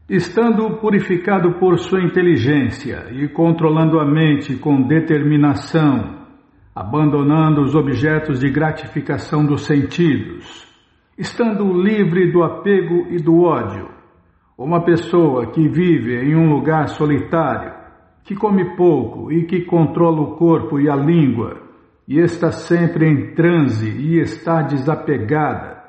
Estando purificado por sua inteligência e controlando a mente com determinação, abandonando os objetos de gratificação dos sentidos, estando livre do apego e do ódio, uma pessoa que vive em um lugar solitário, que come pouco e que controla o corpo e a língua, e está sempre em transe e está desapegada,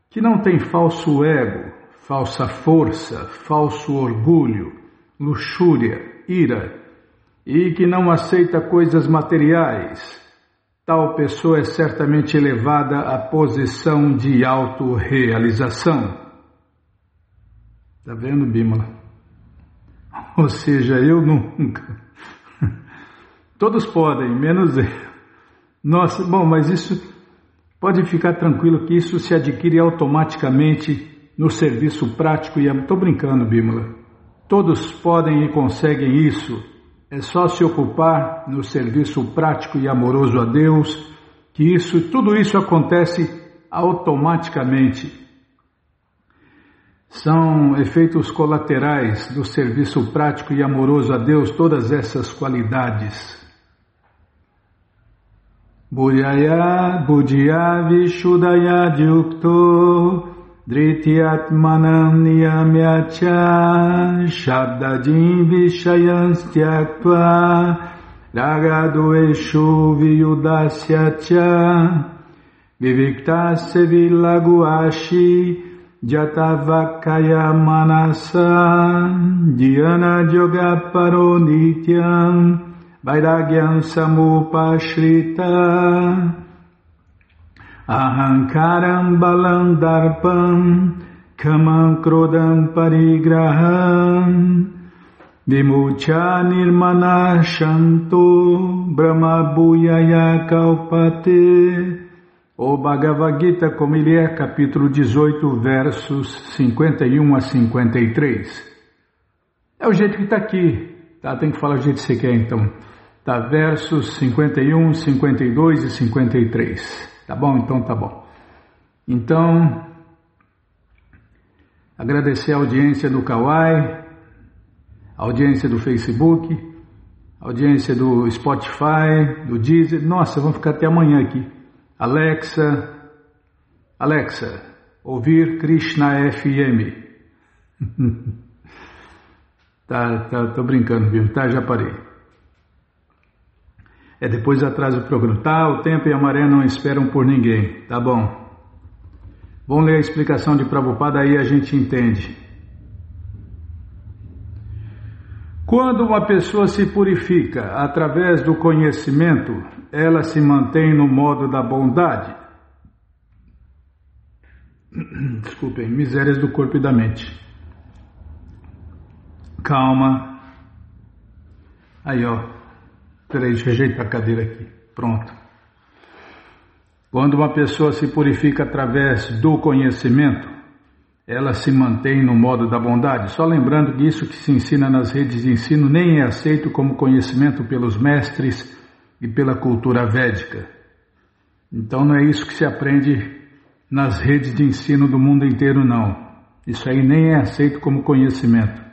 que não tem falso ego, falsa força, falso orgulho, luxúria, ira, e que não aceita coisas materiais, tal pessoa é certamente elevada à posição de autorrealização. Está vendo, Bímola? Ou seja, eu nunca. Todos podem, menos eu. Nossa, bom, mas isso pode ficar tranquilo que isso se adquire automaticamente no serviço prático e... Estou brincando, Bímola. Todos podem e conseguem isso. É só se ocupar no serviço prático e amoroso a Deus, que tudo isso acontece automaticamente. São efeitos colaterais do serviço prático e amoroso a Deus, todas essas qualidades. Buddhaya Vishuddhaya Yukto Dhrityatmanam Niyamyacha Shabdajim Vishayans Tyaktva Ragadoeshu Viyudasyacha Viviktasya Vilaguashi Jatavakaya Manasa Dhyana Yoga Paronityam Vairagyam Samupashrita Ahankaram Balam Darpam Kamam Krodam Parigraham Vimucha Nirmana Shanto Brahma Bhuyaya Kalpate. O Bhagavad Gita, como ele é, capítulo 18, versos 51 a 53. É o jeito que está aqui, tá? Tem que falar o jeito que você quer, então. Tá, versos 51, 52 e 53. Tá bom? Então tá bom. Então, agradecer a audiência do Kawai, a audiência do Facebook, a audiência do Spotify, do Deezer. Nossa, vamos ficar até amanhã aqui. Alexa, ouvir Krishna FM. Tô brincando, viu? Tá, já parei. Depois atrasa o programa. Tá, o tempo e a maré não esperam por ninguém. Tá bom. Vamos ler a explicação de Prabhupada, aí a gente entende. Quando uma pessoa se purifica através do conhecimento, ela se mantém no modo da bondade. Desculpem, misérias do corpo e da mente. Calma. Aí, ó. Peraí, deixa eu ajeitar a cadeira aqui. Pronto. Quando uma pessoa se purifica através do conhecimento, ela se mantém no modo da bondade. Só lembrando que isso que se ensina nas redes de ensino nem é aceito como conhecimento pelos mestres e pela cultura védica. Então não é isso que se aprende nas redes de ensino do mundo inteiro, não. Isso aí nem é aceito como conhecimento.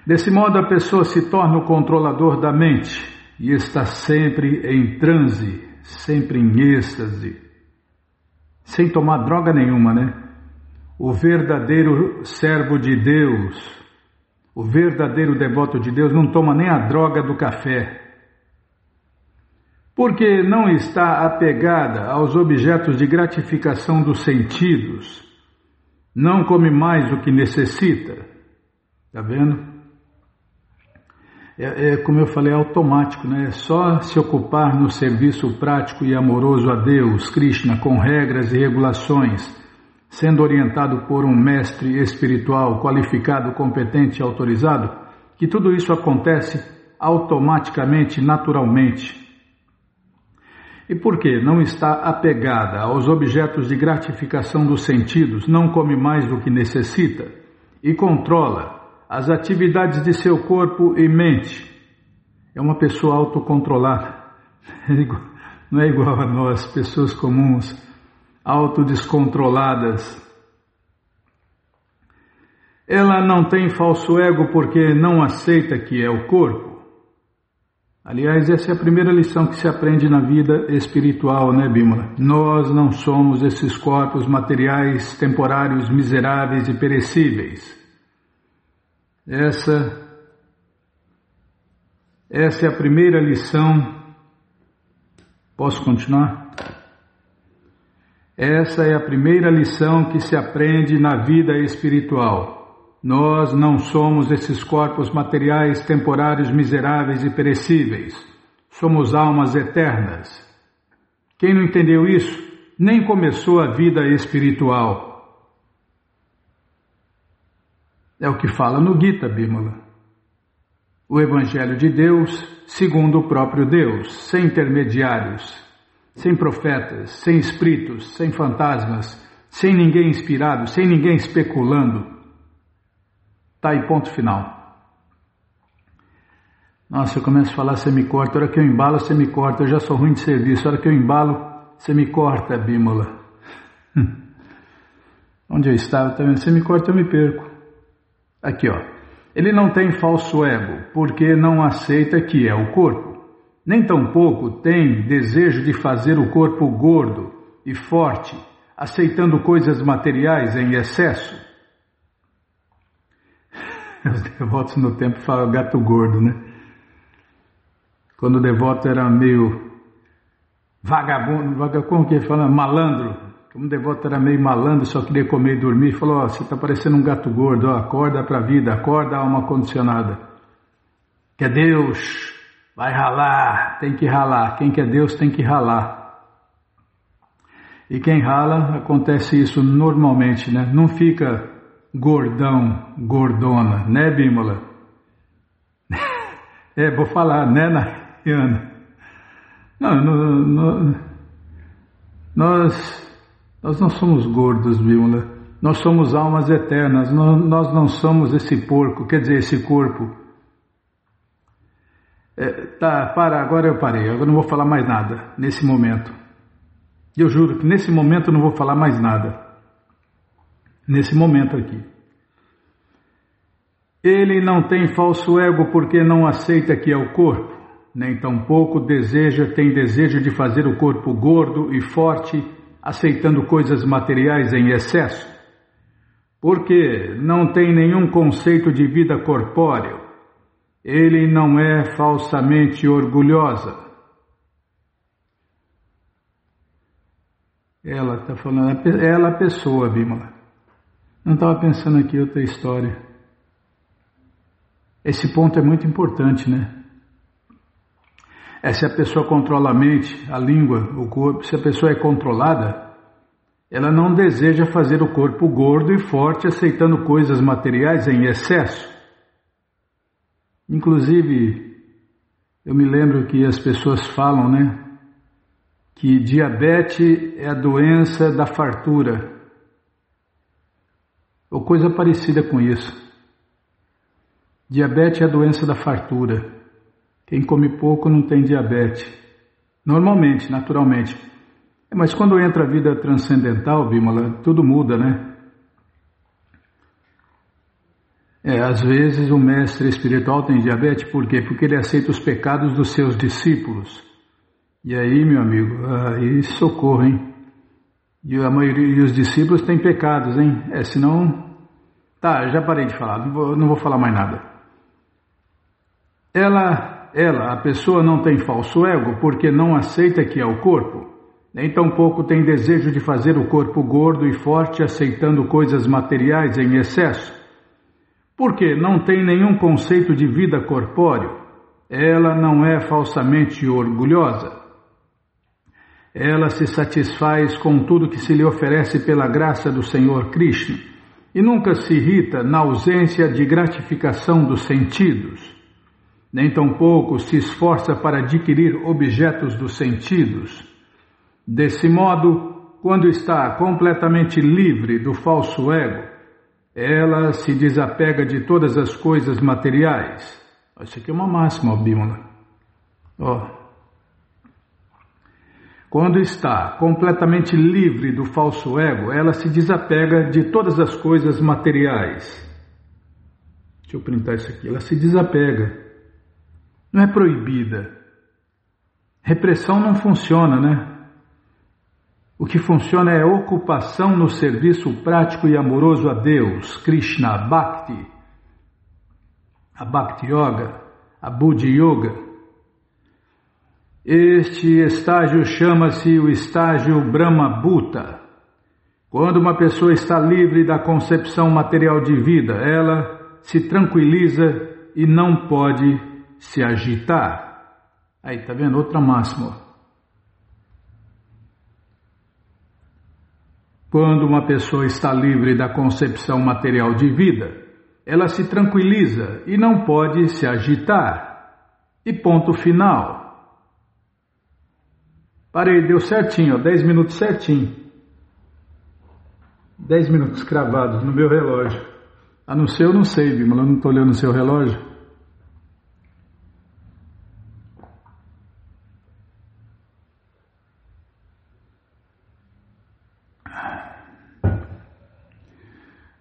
Desse modo a pessoa se torna o controlador da mente e está sempre em transe, sempre em êxtase, sem tomar droga nenhuma, né? O verdadeiro servo de Deus, o verdadeiro devoto de Deus não toma nem a droga do café, porque não está apegada aos objetos de gratificação dos sentidos, não come mais do que necessita. Está vendo? Como eu falei, é automático, né? É só se ocupar no serviço prático e amoroso a Deus, Krishna, com regras e regulações, sendo orientado por um mestre espiritual qualificado, competente e autorizado, que tudo isso acontece automaticamente, naturalmente. E por que não está apegada aos objetos de gratificação dos sentidos, não come mais do que necessita e controla as atividades de seu corpo e mente? É uma pessoa autocontrolada. Não é igual a nós, pessoas comuns, autodescontroladas. Ela não tem falso ego porque não aceita que é o corpo. Aliás, essa é a primeira lição que se aprende na vida espiritual, né, Bímola? Nós não somos esses corpos materiais, temporários, miseráveis e perecíveis. Essa é a primeira lição. Posso continuar? Essa é a primeira lição que se aprende na vida espiritual. Nós não somos esses corpos materiais, temporários, miseráveis e perecíveis. Somos almas eternas. Quem não entendeu isso, nem começou a vida espiritual. É o que fala no Gita, Bímola. O Evangelho de Deus, segundo o próprio Deus, sem intermediários, sem profetas, sem espíritos, sem fantasmas, sem ninguém inspirado, sem ninguém especulando. Tá aí, ponto final. Nossa, eu começo a falar, você me corta. A hora que eu embalo, você me corta. Eu já sou ruim de serviço. A hora que eu embalo, você me corta, Bímola. Onde eu estava, tá vendo? Você me corta, eu me perco. Aqui, ó. Ele não tem falso ego, porque não aceita que é o corpo. Nem tampouco tem desejo de fazer o corpo gordo e forte, aceitando coisas materiais em excesso. Os devotos no tempo falam gato gordo, né? Quando o devoto era meio vagabundo, como que fala? Malandro. Como o devoto era meio malandro, só queria comer e dormir, falou, ó, você está parecendo um gato gordo, ó, acorda para a vida, acorda alma condicionada. Quer Deus, vai ralar, tem que ralar. Quem quer Deus tem que ralar. E quem rala, acontece isso normalmente, né? Não fica gordão, gordona, né, Bímola? Vou falar, né, Nayana? Nós não somos gordos, Bímola. Nós somos almas eternas. Nós não somos esse porco, quer dizer, esse corpo. Agora eu parei. Agora não vou falar mais nada nesse momento. Eu juro que nesse momento eu não vou falar mais nada. Nesse momento aqui. Ele não tem falso ego porque não aceita que é o corpo, nem tampouco tem desejo de fazer o corpo gordo e forte, aceitando coisas materiais em excesso. Porque não tem nenhum conceito de vida corpóreo. Ele não é falsamente orgulhosa. Ela está falando, ela a pessoa, Bímola. Não estava pensando aqui outra história. Esse ponto é muito importante, né? Se a pessoa controla a mente, a língua, o corpo, se a pessoa é controlada, ela não deseja fazer o corpo gordo e forte, aceitando coisas materiais em excesso. Inclusive, eu me lembro que as pessoas falam, né? Que diabetes é a doença da fartura. Ou coisa parecida com isso. Diabetes é a doença da fartura. Quem come pouco não tem diabetes. Normalmente, naturalmente. Mas quando entra a vida transcendental, Bímola, tudo muda, né? Às vezes o mestre espiritual tem diabetes, por quê? Porque ele aceita os pecados dos seus discípulos. E aí, meu amigo, aí socorro, hein? E os discípulos têm pecados, hein? Senão... Tá, já parei de falar, não vou falar mais nada. A pessoa não tem falso ego porque não aceita que é o corpo. Nem tampouco tem desejo de fazer o corpo gordo e forte, aceitando coisas materiais em excesso. Porque não tem nenhum conceito de vida corpóreo. Ela não é falsamente orgulhosa. Ela se satisfaz com tudo que se lhe oferece pela graça do Senhor Krishna e nunca se irrita na ausência de gratificação dos sentidos. Nem tampouco se esforça para adquirir objetos dos sentidos. Desse modo, quando está completamente livre do falso ego, ela se desapega de todas as coisas materiais. Isso aqui é uma máxima, Bímola. Quando está completamente livre do falso ego, ela se desapega de todas as coisas materiais. Deixa eu printar isso aqui. Ela se desapega. Não é proibida. Repressão não funciona, né? O que funciona é ocupação no serviço prático e amoroso a Deus, Krishna, a Bhakti, a Bhakti Yoga, a Buddha Yoga. Este estágio chama-se o estágio Brahma Bhuta. Quando uma pessoa está livre da concepção material de vida, ela se tranquiliza e não pode se agitar. Aí, tá vendo? Outra máxima. Quando uma pessoa está livre da concepção material de vida, ela se tranquiliza e não pode se agitar. E ponto final. Parei, deu certinho, 10 minutos certinho. 10 minutos cravados no meu relógio. A não ser eu não sei, Bímola, eu não estou olhando o seu relógio.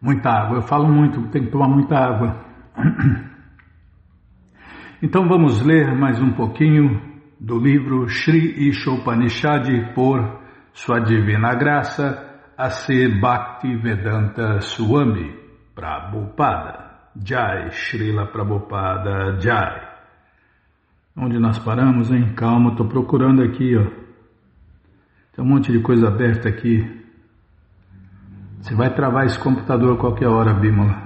Muita água, eu falo muito, tem que tomar muita água. Então vamos ler mais um pouquinho do livro Sri Ishopanishad por Sua Divina Graça, A.C. Bhaktivedanta Swami Prabhupada. Jai, Srila Prabhupada, Jai. Onde nós paramos, hein? Calma, estou procurando aqui, ó. Tem um monte de coisa aberta aqui. Você vai travar esse computador a qualquer hora, Bímola.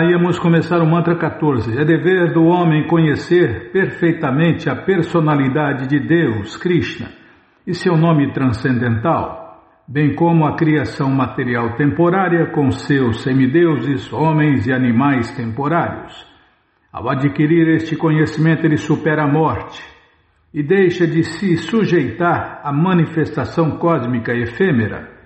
Íamos começar o mantra 14. É dever do homem conhecer perfeitamente a personalidade de Deus, Krishna, e seu nome transcendental, bem como a criação material temporária com seus semideuses, homens e animais temporários. Ao adquirir este conhecimento, ele supera a morte e deixa de se sujeitar à manifestação cósmica efêmera.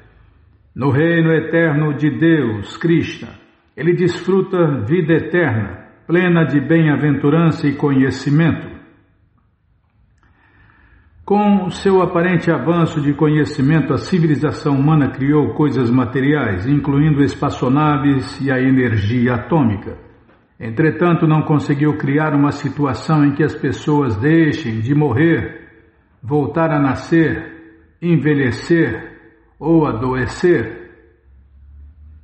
No reino eterno de Deus, Krishna, ele desfruta vida eterna, plena de bem-aventurança e conhecimento. Com seu aparente avanço de conhecimento, a civilização humana criou coisas materiais, incluindo espaçonaves e a energia atômica. Entretanto, não conseguiu criar uma situação em que as pessoas deixem de morrer, voltar a nascer, envelhecer ou adoecer.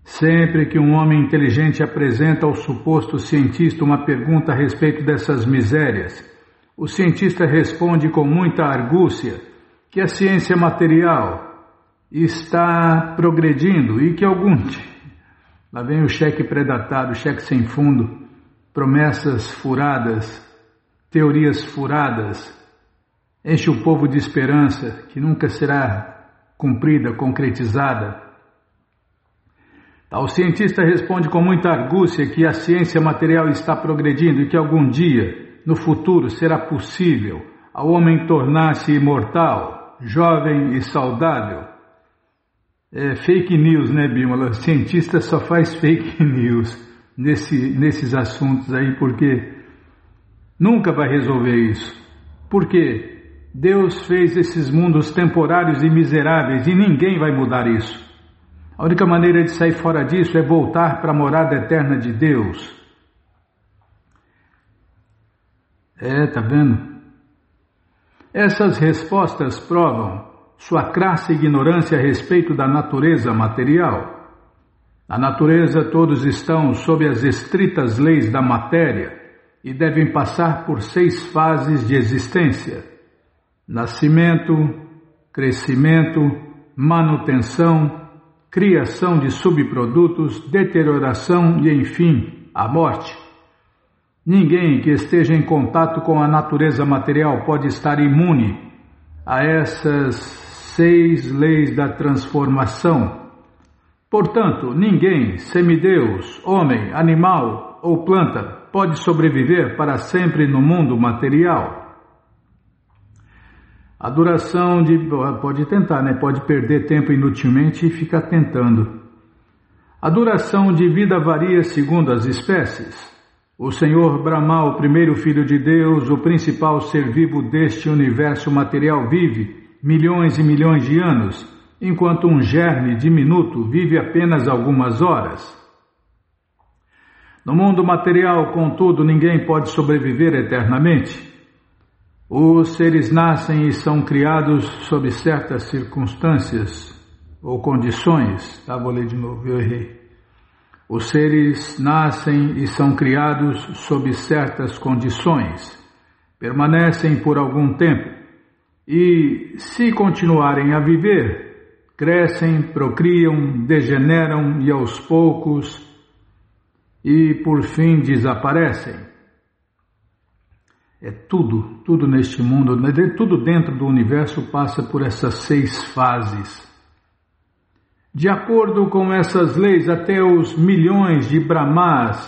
Sempre que um homem inteligente apresenta ao suposto cientista uma pergunta a respeito dessas misérias, o cientista responde com muita argúcia que a ciência material está progredindo e que algum dia... Lá vem o cheque predatado, cheque sem fundo, promessas furadas, teorias furadas, enche o povo de esperança que nunca será cumprida, concretizada. O cientista responde com muita argúcia que a ciência material está progredindo e que algum dia, no futuro, será possível ao homem tornar-se imortal, jovem e saudável. É fake news, né, Bímola? Cientista só faz fake news nesses assuntos aí, porque nunca vai resolver isso. Por quê? Deus fez esses mundos temporários e miseráveis e ninguém vai mudar isso. A única maneira de sair fora disso é voltar para a morada eterna de Deus. Tá vendo? Essas respostas provam sua crassa ignorância a respeito da natureza material. Na natureza todos estão sob as estritas leis da matéria e devem passar por 6 fases de existência: nascimento, crescimento, manutenção, criação de subprodutos, deterioração e, enfim, a morte. Ninguém que esteja em contato com a natureza material pode estar imune a essas 6 leis da transformação. Portanto, ninguém, semideus, homem, animal ou planta, pode sobreviver para sempre no mundo material. A duração pode tentar, né? Pode perder tempo inutilmente e ficar tentando. A duração de vida varia segundo as espécies. O Senhor Brahma, o primeiro filho de Deus, o principal ser vivo deste universo material, vive milhões e milhões de anos, enquanto um germe diminuto vive apenas algumas horas. No mundo material, contudo, ninguém pode sobreviver eternamente. Os seres nascem e são criados sob certas circunstâncias ou condições. Vou ler de novo, eu errei. Os seres nascem e são criados sob certas condições, permanecem por algum tempo e, se continuarem a viver, crescem, procriam, degeneram e aos poucos e por fim desaparecem. Tudo neste mundo, tudo dentro do universo passa por essas 6 fases. De acordo com essas leis, até os milhões de Brahmas,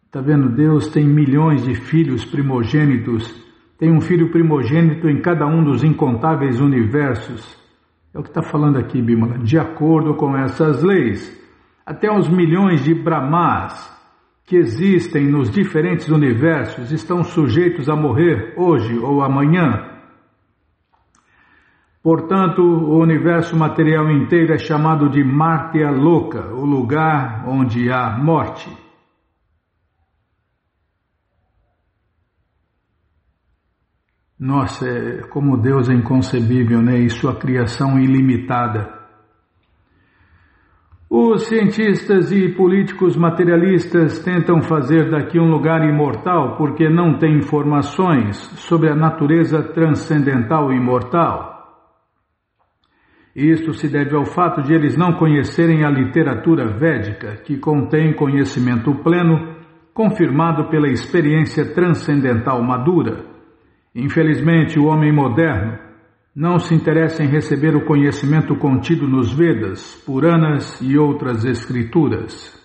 está vendo? Deus tem milhões de filhos primogênitos, tem um filho primogênito em cada um dos incontáveis universos. É o que está falando aqui, Bimala. De acordo com essas leis, até os milhões de Brahmas que existem nos diferentes universos estão sujeitos a morrer hoje ou amanhã. Portanto, o universo material inteiro é chamado de Martya Loka, o lugar onde há morte. Nossa, como Deus é inconcebível, né? E sua criação ilimitada. Os cientistas e políticos materialistas tentam fazer daqui um lugar imortal porque não têm informações sobre a natureza transcendental e imortal. Isto se deve ao fato de eles não conhecerem a literatura védica, que contém conhecimento pleno, confirmado pela experiência transcendental madura. Infelizmente, o homem moderno não se interessa em receber o conhecimento contido nos Vedas, Puranas e outras escrituras.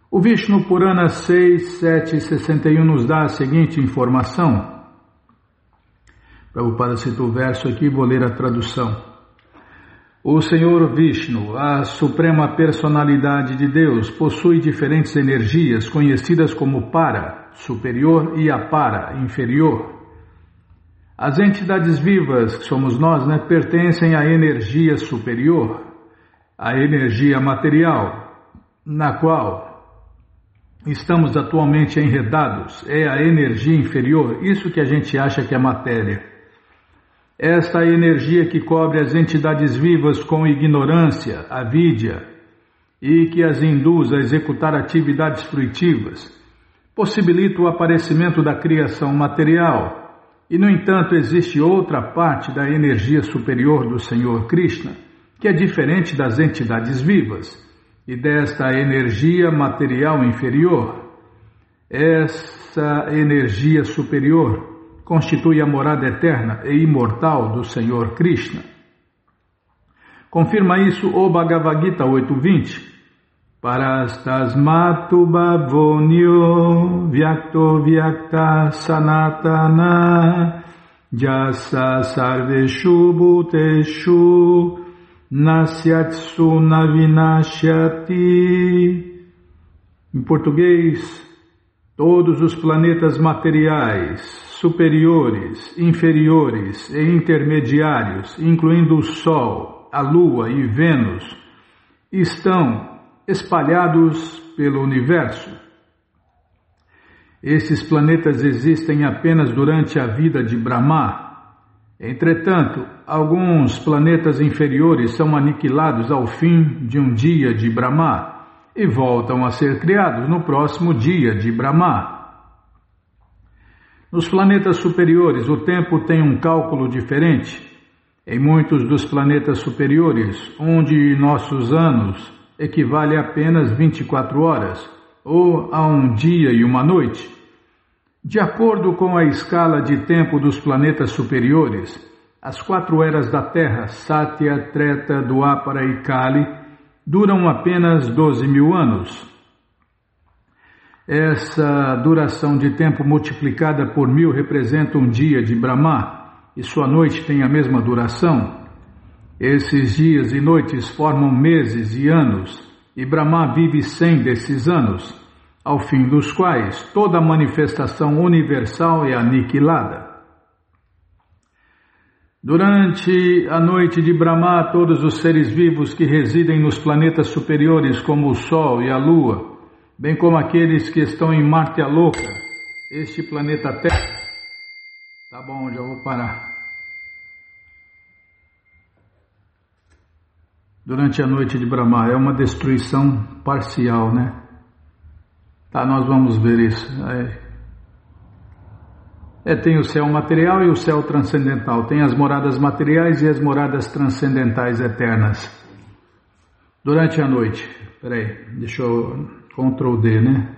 O Vishnu Purana 6, 7 e 61 nos dá a seguinte informação. Prabhupada cita o verso aqui, vou ler a tradução. O Senhor Vishnu, a suprema personalidade de Deus, possui diferentes energias conhecidas como Para, superior, e Apara, inferior. As entidades vivas, que somos nós, pertencem à energia superior, à energia material, na qual estamos atualmente enredados, é a energia inferior, isso que a gente acha que é matéria. Esta energia que cobre as entidades vivas com ignorância, avidya, e que as induz a executar atividades fruitivas, possibilita o aparecimento da criação material. E, no entanto, existe outra parte da energia superior do Senhor Krishna, que é diferente das entidades vivas, e desta energia material inferior. Essa energia superior constitui a morada eterna e imortal do Senhor Krishna. Confirma isso o Bhagavad Gita 8.20. Parastasmatu bhavonyo vyakto vyakta sanatana jasa sarveshu bhuteshu nasyatsu navinashyati. Em português, todos os planetas materiais, superiores, inferiores e intermediários, incluindo o Sol, a Lua e Vênus, estão espalhados pelo universo. Esses planetas existem apenas durante a vida de Brahma. Entretanto, alguns planetas inferiores são aniquilados ao fim de um dia de Brahma e voltam a ser criados no próximo dia de Brahma. Nos planetas superiores, o tempo tem um cálculo diferente. Em muitos dos planetas superiores, um de nossos anos equivale a apenas 24 horas, ou a um dia e uma noite. De acordo com a escala de tempo dos planetas superiores, as 4 eras da Terra, Satya, Treta, Dwapara e Kali, duram apenas 12.000 anos. Essa duração de tempo multiplicada por 1000 representa um dia de Brahma, e sua noite tem a mesma duração. Esses dias e noites formam meses e anos, e Brahma vive 100 desses anos, ao fim dos quais toda manifestação universal é aniquilada. Durante a noite de Brahma, todos os seres vivos que residem nos planetas superiores, como o Sol e a Lua, bem como aqueles que estão em Marte a Louca, este planeta Terra. Tá bom, já vou parar. Durante a noite de Brahma, é uma destruição parcial, né? Tá, nós vamos ver isso. Tem o céu material e o céu transcendental. Tem as moradas materiais e as moradas transcendentais eternas. Durante a noite. Peraí, deixa eu... Ctrl D, né?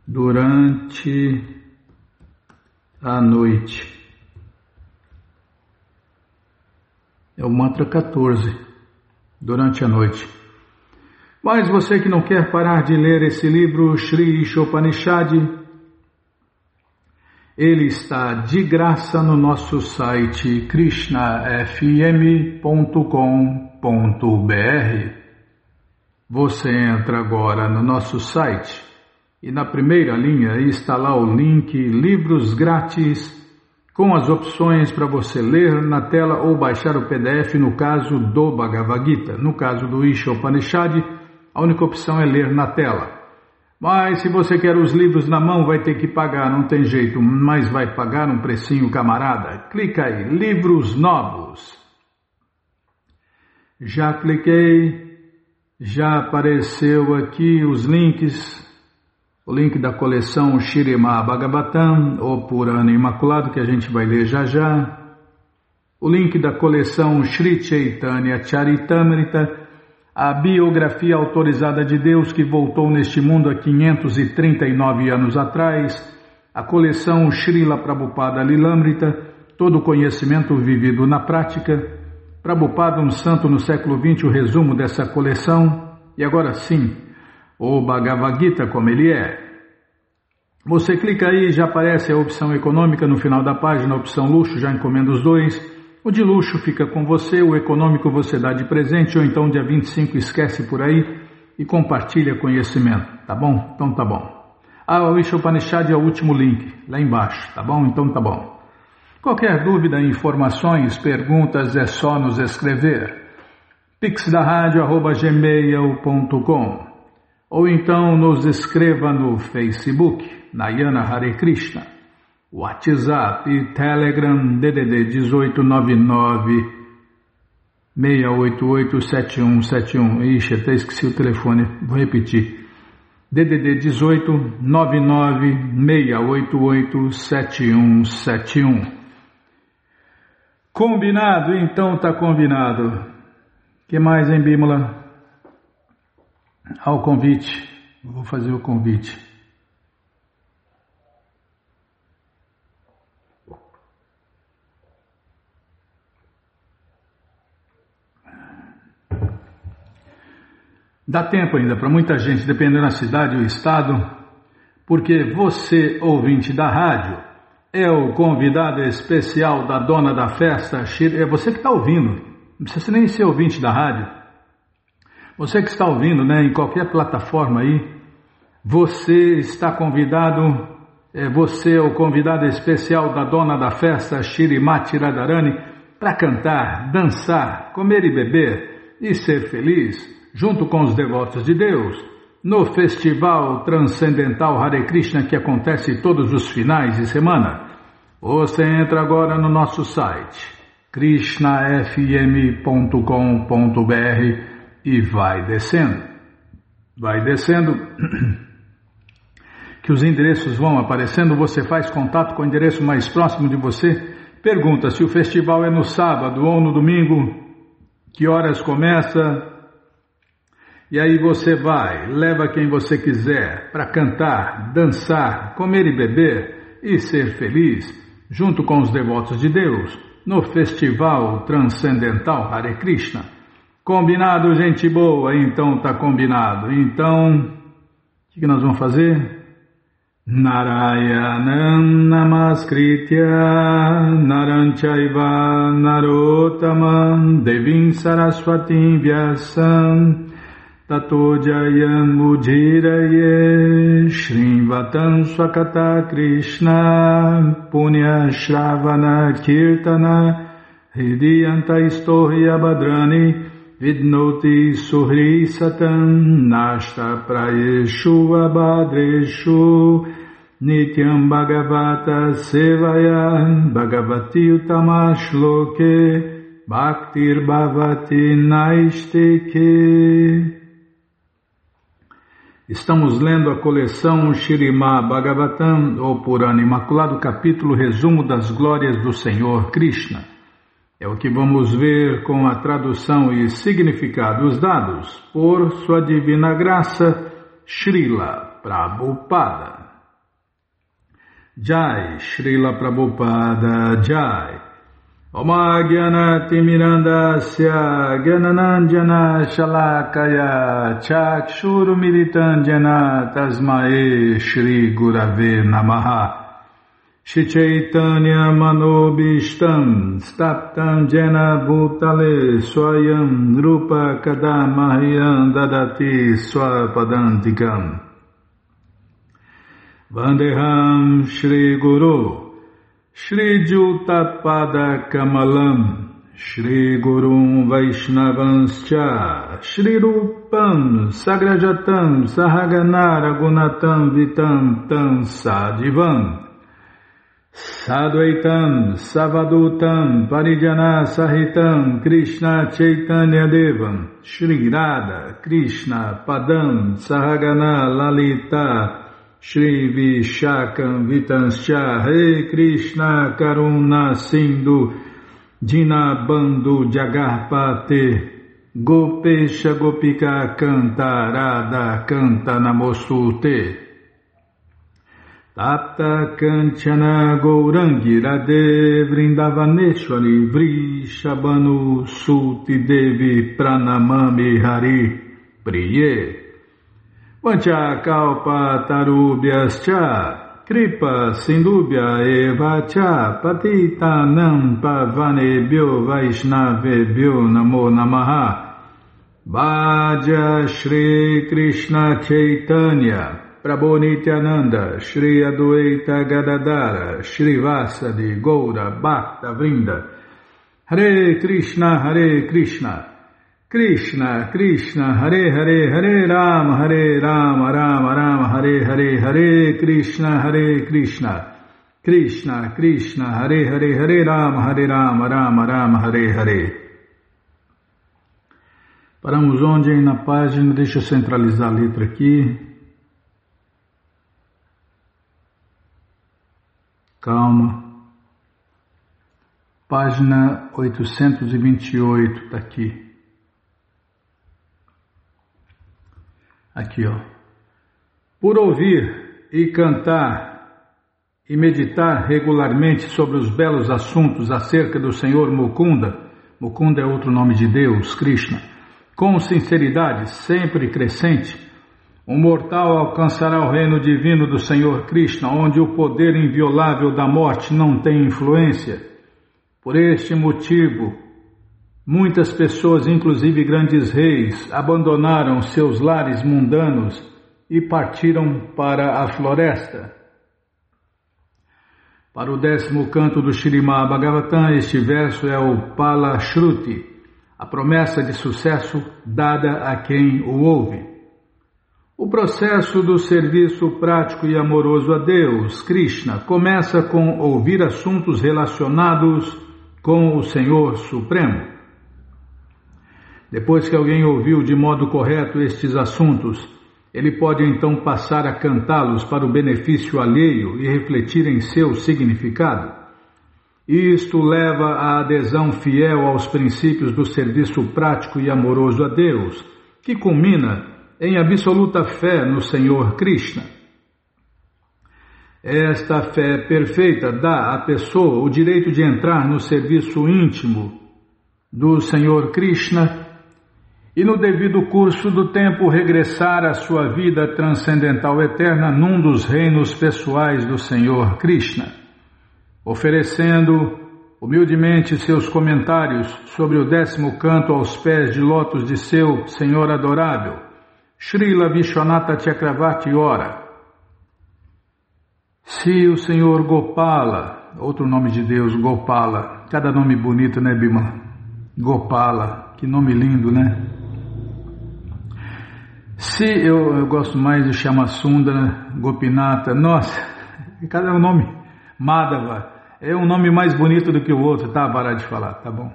Durante a noite. É o mantra 14. Durante a noite. Mas você que não quer parar de ler esse livro, Shri Ishopanishad, ele está de graça no nosso site krishnafm.com.br. Você entra agora no nosso site e na primeira linha está lá o link Livros Grátis, com as opções para você ler na tela ou baixar o PDF no caso do Bhagavad Gita. No caso do Ishopanishad, a única opção é ler na tela. Mas se você quer os livros na mão, vai ter que pagar, não tem jeito, mas vai pagar um precinho, camarada. Clica aí, livros novos. Já cliquei, já apareceu aqui os links, o link da coleção Śrīmad Bhagavatam, ou Purana Imaculado, que a gente vai ler já já. O link da coleção Shri Chaitanya Charitamrita, a biografia autorizada de Deus que voltou neste mundo há 539 anos atrás, a coleção Srila Prabhupada Lilamrita, todo o conhecimento vivido na prática, Prabhupada, um santo no século XX, o resumo dessa coleção, e agora sim, o Bhagavad Gita como ele é. Você clica aí, já aparece a opção econômica no final da página, a opção luxo, já encomenda os dois. O de luxo fica com você, o econômico você dá de presente, ou então dia 25 esquece por aí e compartilha conhecimento, tá bom? Então tá bom. O Ishopanishad é o último link, lá embaixo, tá bom? Então tá bom. Qualquer dúvida, informações, perguntas, é só nos escrever. pixdaradio@gmail.com ou então nos escreva no Facebook, Nayana Hare Krishna. WhatsApp e Telegram DDD 1899 688 7171. Ixi, até esqueci o telefone, vou repetir. DDD 1899 688 7171. Combinado? Então tá combinado. Que mais, hein, Bímola? O convite. Vou fazer o convite. Dá tempo ainda para muita gente, dependendo da cidade ou estado, porque você, ouvinte da rádio, é o convidado especial da dona da festa, é você que está ouvindo, não precisa nem ser ouvinte da rádio, você que está ouvindo, né, em qualquer plataforma aí, você está convidado, você é o convidado especial da dona da festa, Shrimati Radharani, para cantar, dançar, comer e beber e ser feliz, junto com os devotos de Deus, no Festival Transcendental Hare Krishna que acontece todos os finais de semana. Você entra agora no nosso site, krishnafm.com.br e vai descendo. Vai descendo, que os endereços vão aparecendo, você faz contato com o endereço mais próximo de você, pergunta se o festival é no sábado ou no domingo, que horas começa. E aí você vai, leva quem você quiser para cantar, dançar, comer e beber e ser feliz, junto com os devotos de Deus, no Festival Transcendental Hare Krishna. Combinado, gente boa? Então tá combinado. Então, o que nós vamos fazer? Narayanam Namaskritya Naranchaiva Narottamam Devim Saraswatim Vyasam Tato Jayam Mudiraye Shrimvatam Swakata Krishna Punya Shravana Kirtana Hridiyanta Istohya Badrani vidnoti suhri satam nashta prayeshu abhadreshu nityam bhagavata sevaya bhagavati utamashloke bhaktir bhavati naisteke. Estamos lendo a coleção Śrīmad Bhagavatam, ou Purana Imaculado, capítulo Resumo das Glórias do Senhor Krishna. É o que vamos ver com a tradução e significados dados por Sua Divina Graça, Srila Prabhupada. Jai, Srila Prabhupada, Jai. Oma Gyanati Mirandasya Gyananandjana Shalakaya Chakshuru Militandjana Tasmae Shri Gurave Namaha Shri Chaitanya Manobishtam Staptam Jena Bhutale Swayam Rupa Kadamahyam Dadati Swapadantikam Vandeham Shri Guru Shri Jutapada Kamalam, Shri Gurum Vaishnavanscha, Shri Rupam Sagrajatam Sahaganara Gunatam Vitam Tam Sadivam, Sadvaitam Savadutam Parijana Sahitam Krishna Chaitanya Devam, Shri Radha Krishna Padam Sahagana Lalita, Shri Vishakam Vitanscha, Hare Krishna Karuna Sindhu, Dinabandhu Jagarpate, Gopesha Gopika Canta, Radha Canta Namostute, Tapta Kanchana Gourangi Radhe Vrindavaneshwari, Vrishabhanu Suti Devi Pranamami Hari Priye. Vancha kalpa tarubhyascha, kripa sindubhya eva cha, patitanam pavanebhyo vaishnavebhyo namo namaha. Bhaja Shri Krishna Chaitanya, Prabhu Nityananda, Shri Adwaita Gadadara, Shri Vasadi Goura Bhakta Vrinda, Hare Krishna, Hare Krishna, Krishna, Krishna, Hare Hare, Hare Rama, Rama Rama, Hare Hare, Hare Krishna, Krishna, Krishna, Hare Hare, Hare Rama, Rama Rama, Hare Hare. Paramos onde? Aí na página, deixa eu centralizar a letra aqui. Calma. Página 828, está aqui. Aqui, ó. Por ouvir e cantar e meditar regularmente sobre os belos assuntos acerca do Senhor Mukunda, Mukunda é outro nome de Deus, Krishna, com sinceridade sempre crescente, um mortal alcançará o reino divino do Senhor Krishna, onde o poder inviolável da morte não tem influência. Por este motivo, muitas pessoas, inclusive grandes reis, abandonaram seus lares mundanos e partiram para a floresta. Para o 10º canto do Śrīmad Bhagavatam, este verso é o Pala Shruti, a promessa de sucesso dada a quem o ouve. O processo do serviço prático e amoroso a Deus, Krishna, começa com ouvir assuntos relacionados com o Senhor Supremo. Depois que alguém ouviu de modo correto estes assuntos, ele pode então passar a cantá-los para o benefício alheio e refletir em seu significado. Isto leva à adesão fiel aos princípios do serviço prático e amoroso a Deus, que culmina em absoluta fé no Senhor Krishna. Esta fé perfeita dá à pessoa o direito de entrar no serviço íntimo do Senhor Krishna e no devido curso do tempo regressar à sua vida transcendental eterna num dos reinos pessoais do Senhor Krishna, oferecendo humildemente seus comentários sobre o 10º canto aos pés de lótus de seu Senhor adorável, Srila Vishwanatha Chakravarti ora. Se o Senhor Gopala, outro nome de Deus, Gopala, cada nome bonito, né, Bima? Gopala, que nome lindo, né? Se eu gosto mais do Chamasundara, Gopinata, nossa, cada um nome, Madhava, é um nome mais bonito do que o outro, tá? Parar de falar, tá bom?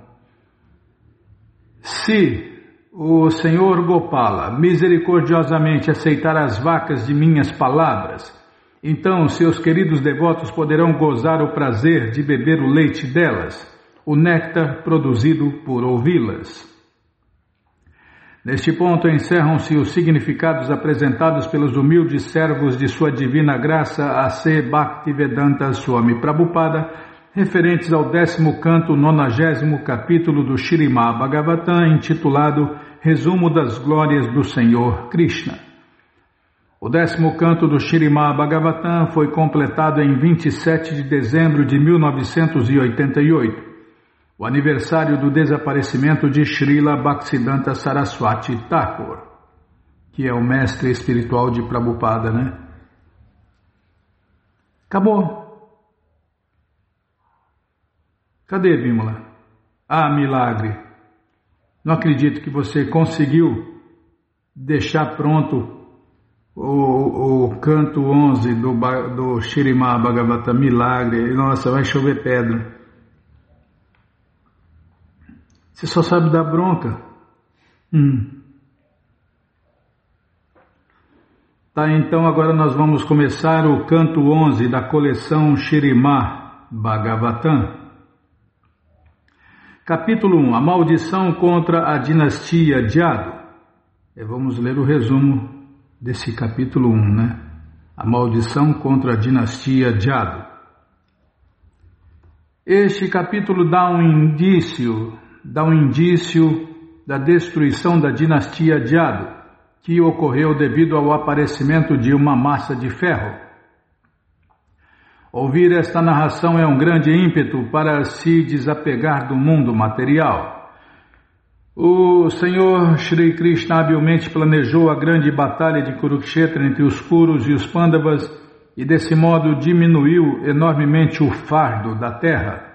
Se o Senhor Gopala misericordiosamente aceitar as vacas de minhas palavras, então seus queridos devotos poderão gozar o prazer de beber o leite delas, o néctar produzido por ouvi-las. Neste ponto encerram-se os significados apresentados pelos humildes servos de sua divina graça A.C. Bhaktivedanta Swami Prabhupada, referentes ao 10º canto 90º capítulo do Śrīmad Bhagavatam, intitulado Resumo das Glórias do Senhor Krishna. O 10º canto do Śrīmad Bhagavatam foi completado em 27 de dezembro de 1988, o aniversário do desaparecimento de Srila Bhaktisiddhanta Saraswati Thakur, que é o mestre espiritual de Prabhupada, né? Acabou. Cadê, Bimala? Ah, milagre. Não acredito que você conseguiu deixar pronto o canto 11 do Śrīmad Bhagavatam. Milagre. Nossa, vai chover pedra. Você só sabe dar bronca. Tá, então agora nós vamos começar o canto 11 da coleção Śrīmad Bhagavatam. Capítulo 1. A maldição contra a dinastia Jadu. Vamos ler o resumo desse capítulo 1, né? A maldição contra a dinastia Jadu. Este capítulo dá um indício da destruição da dinastia Jadu, que ocorreu devido ao aparecimento de uma massa de ferro. Ouvir esta narração é um grande ímpeto para se desapegar do mundo material. O Senhor Shri Krishna habilmente planejou a grande batalha de Kurukshetra entre os Kurus e os Pandavas e desse modo diminuiu enormemente o fardo da terra.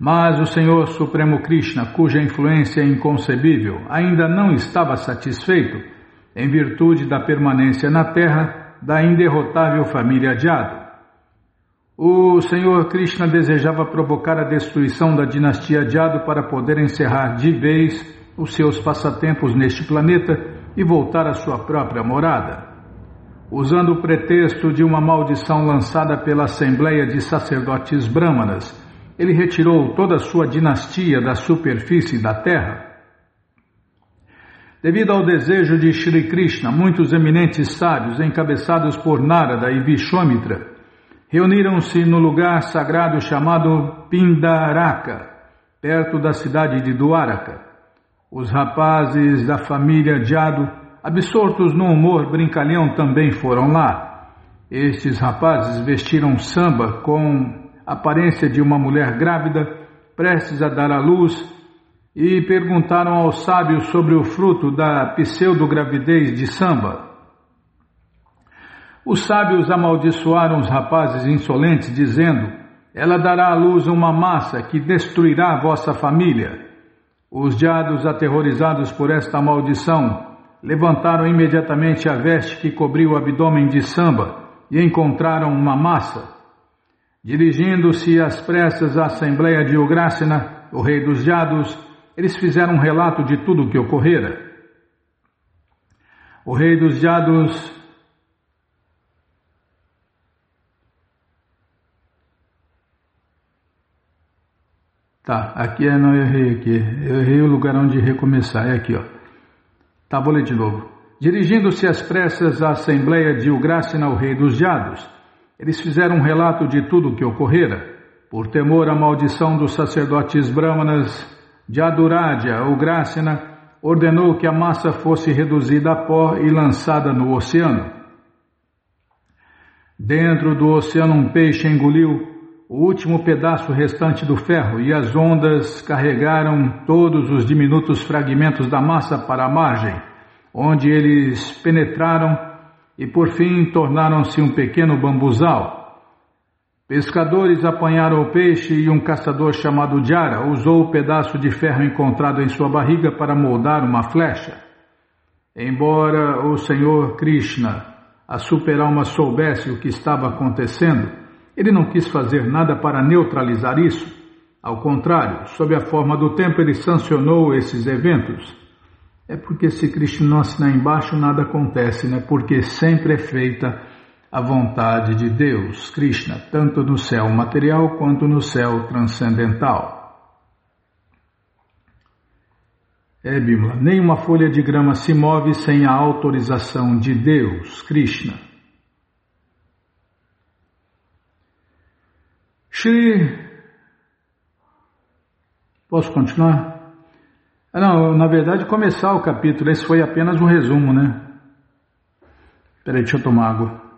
Mas o Senhor Supremo Krishna, cuja influência é inconcebível, ainda não estava satisfeito, em virtude da permanência na terra da inderrotável família Jadu. O Senhor Krishna desejava provocar a destruição da dinastia Jadu para poder encerrar de vez os seus passatempos neste planeta e voltar à sua própria morada. Usando o pretexto de uma maldição lançada pela Assembleia de Sacerdotes Brahmanas, ele retirou toda a sua dinastia da superfície da terra. Devido ao desejo de Shri Krishna, muitos eminentes sábios, encabeçados por Narada e Vishwamitra, reuniram-se no lugar sagrado chamado Pindaraka, perto da cidade de Dwaraka. Os rapazes da família Jadu, absortos no humor brincalhão, também foram lá. Estes rapazes vestiram samba com aparência de uma mulher grávida, prestes a dar à luz, e perguntaram aos sábios sobre o fruto da pseudo-gravidez de Samba. Os sábios amaldiçoaram os rapazes insolentes, dizendo: ela dará à luz uma massa que destruirá a vossa família. Os Jadus, aterrorizados por esta maldição, levantaram imediatamente a veste que cobriu o abdômen de Samba e encontraram uma massa. Dirigindo-se às pressas à Assembleia de Ugrasena, o rei dos Jadus, eles fizeram um relato de tudo o que ocorrera. O rei dos Jadus aqui não errei aqui. Eu errei o lugar onde recomeçar. É aqui, ó. Vou ler de novo. Dirigindo-se às pressas à Assembleia de Ugrasena, o rei dos Jadus, eles fizeram um relato de tudo o que ocorrera. Por temor à maldição dos sacerdotes brahmanas, Jaduraja, Ugrasena, ordenou que a massa fosse reduzida a pó e lançada no oceano. Dentro do oceano um peixe engoliu o último pedaço restante do ferro e as ondas carregaram todos os diminutos fragmentos da massa para a margem, onde eles penetraram e por fim tornaram-se um pequeno bambuzal. Pescadores apanharam o peixe e um caçador chamado Jara usou o pedaço de ferro encontrado em sua barriga para moldar uma flecha. Embora o Senhor Krishna, a super-alma, soubesse o que estava acontecendo, ele não quis fazer nada para neutralizar isso. Ao contrário, sob a forma do tempo, ele sancionou esses eventos. É porque se Krishna não assinar embaixo, nada acontece, né? Porque sempre é feita a vontade de Deus, Krishna, tanto no céu material quanto no céu transcendental. Bimala, nem uma folha de grama se move sem a autorização de Deus, Krishna. Posso continuar? Não, na verdade começar o capítulo, esse foi apenas um resumo, né? Peraí, deixa eu tomar água.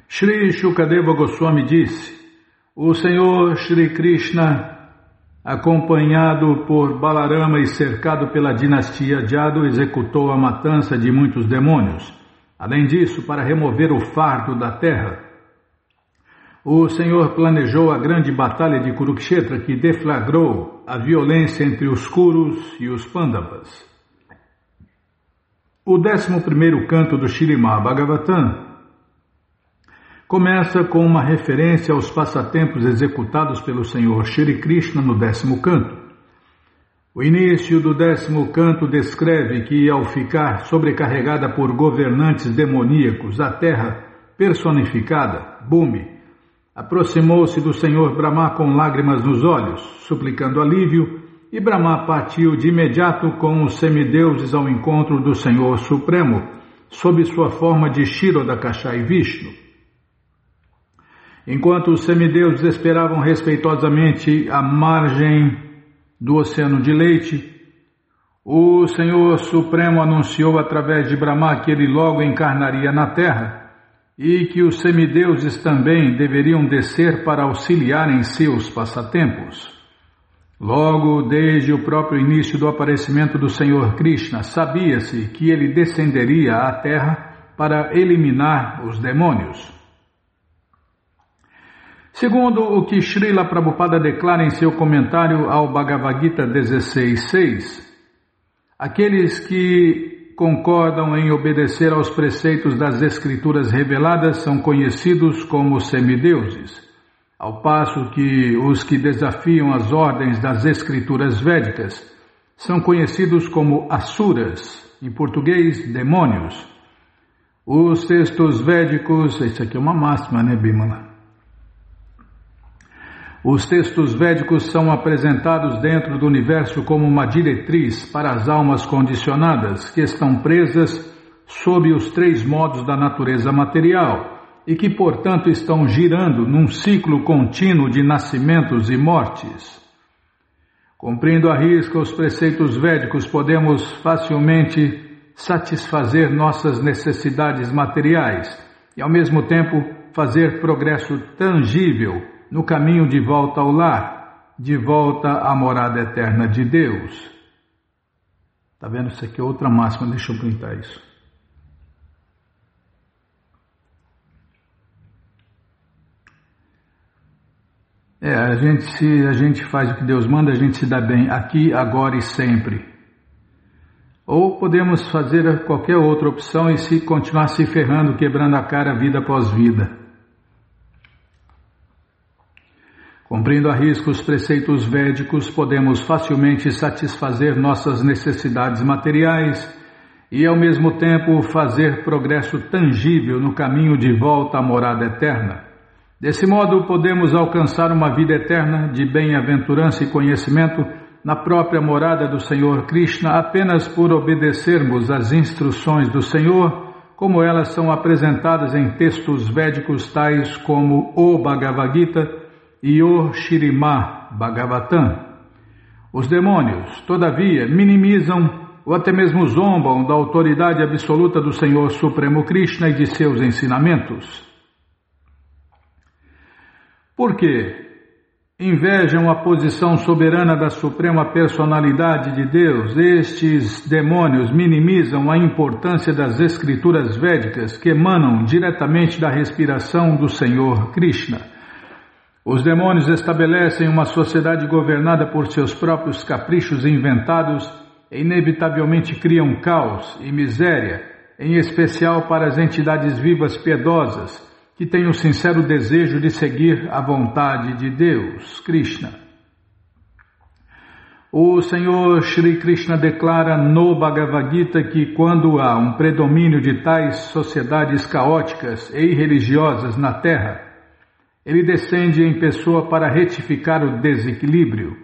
Shri Shukadeva Goswami disse: o Senhor Shri Krishna, acompanhado por Balarama e cercado pela dinastia Jadu, executou a matança de muitos demônios. Além disso, para remover o fardo da terra, o Senhor planejou a grande batalha de Kurukshetra, que deflagrou a violência entre os Kurus e os Pandavas. O 11º canto do Śrīmad Bhagavatam começa com uma referência aos passatempos executados pelo Senhor Shri Krishna no 10º canto. O início do 10º canto descreve que, ao ficar sobrecarregada por governantes demoníacos, a terra personificada, Bhumi, aproximou-se do Senhor Brahma com lágrimas nos olhos, suplicando alívio, e Brahma partiu de imediato com os semideuses ao encontro do Senhor Supremo, sob sua forma de Kshirodakasha e Vishnu. Enquanto os semideuses esperavam respeitosamente à margem do oceano de leite, o Senhor Supremo anunciou através de Brahma que ele logo encarnaria na terra e que os semideuses também deveriam descer para auxiliar em seus passatempos. Logo, desde o próprio início do aparecimento do Senhor Krishna, sabia-se que ele descenderia à terra para eliminar os demônios. Segundo o que Srila Prabhupada declara em seu comentário ao Bhagavad Gita 16.6, aqueles que concordam em obedecer aos preceitos das escrituras reveladas são conhecidos como semideuses, ao passo que os que desafiam as ordens das escrituras védicas são conhecidos como asuras, em português, demônios. Os textos védicos, isso aqui é uma máxima, né, Bimala? Os textos védicos são apresentados dentro do universo como uma diretriz para as almas condicionadas que estão presas sob os 3 modos da natureza material e que, portanto, estão girando num ciclo contínuo de nascimentos e mortes. Cumprindo à risca os preceitos védicos, podemos facilmente satisfazer nossas necessidades materiais e, ao mesmo tempo, fazer progresso tangível no caminho de volta ao lar, de volta à morada eterna de Deus. Está vendo? Isso aqui é outra máxima, deixa eu printar isso. Se a gente faz o que Deus manda, a gente se dá bem aqui, agora e sempre. Ou podemos fazer qualquer outra opção e continuar se ferrando, quebrando a cara vida após vida. Cumprindo à risca os preceitos védicos, podemos facilmente satisfazer nossas necessidades materiais e, ao mesmo tempo, fazer progresso tangível no caminho de volta à morada eterna. Desse modo, podemos alcançar uma vida eterna de bem-aventurança e conhecimento na própria morada do Senhor Krishna apenas por obedecermos às instruções do Senhor, como elas são apresentadas em textos védicos tais como o Bhagavad Gita e o Śrīmad Bhagavatam. Os demônios, todavia, minimizam ou até mesmo zombam da autoridade absoluta do Senhor Supremo Krishna e de seus ensinamentos. Por quê? invejam a posição soberana da Suprema Personalidade de Deus. Estes demônios minimizam a importância das escrituras védicas que emanam diretamente da respiração do Senhor Krishna. Os demônios estabelecem uma sociedade governada por seus próprios caprichos inventados e inevitavelmente criam caos e miséria, em especial para as entidades vivas piedosas, que têm o sincero desejo de seguir a vontade de Deus, Krishna. O Senhor Shri Krishna declara no Bhagavad Gita que quando há um predomínio de tais sociedades caóticas e irreligiosas na Terra, ele descende em pessoa para retificar o desequilíbrio.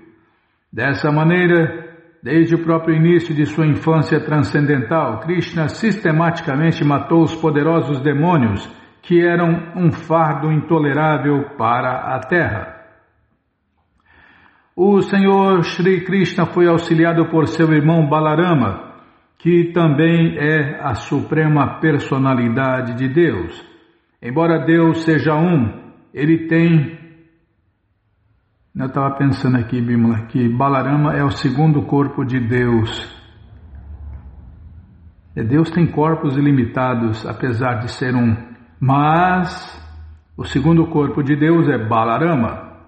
Dessa maneira, desde o próprio início de sua infância transcendental, Krishna sistematicamente matou os poderosos demônios que eram um fardo intolerável para a Terra. O Senhor Shri Krishna foi auxiliado por seu irmão Balarama, que também é a Suprema Personalidade de Deus. Embora Deus seja um, ele tem... Eu estava pensando aqui, Bimala, que Balarama é o segundo corpo de Deus. Deus tem corpos ilimitados, apesar de ser um. Mas o segundo corpo de Deus é Balarama,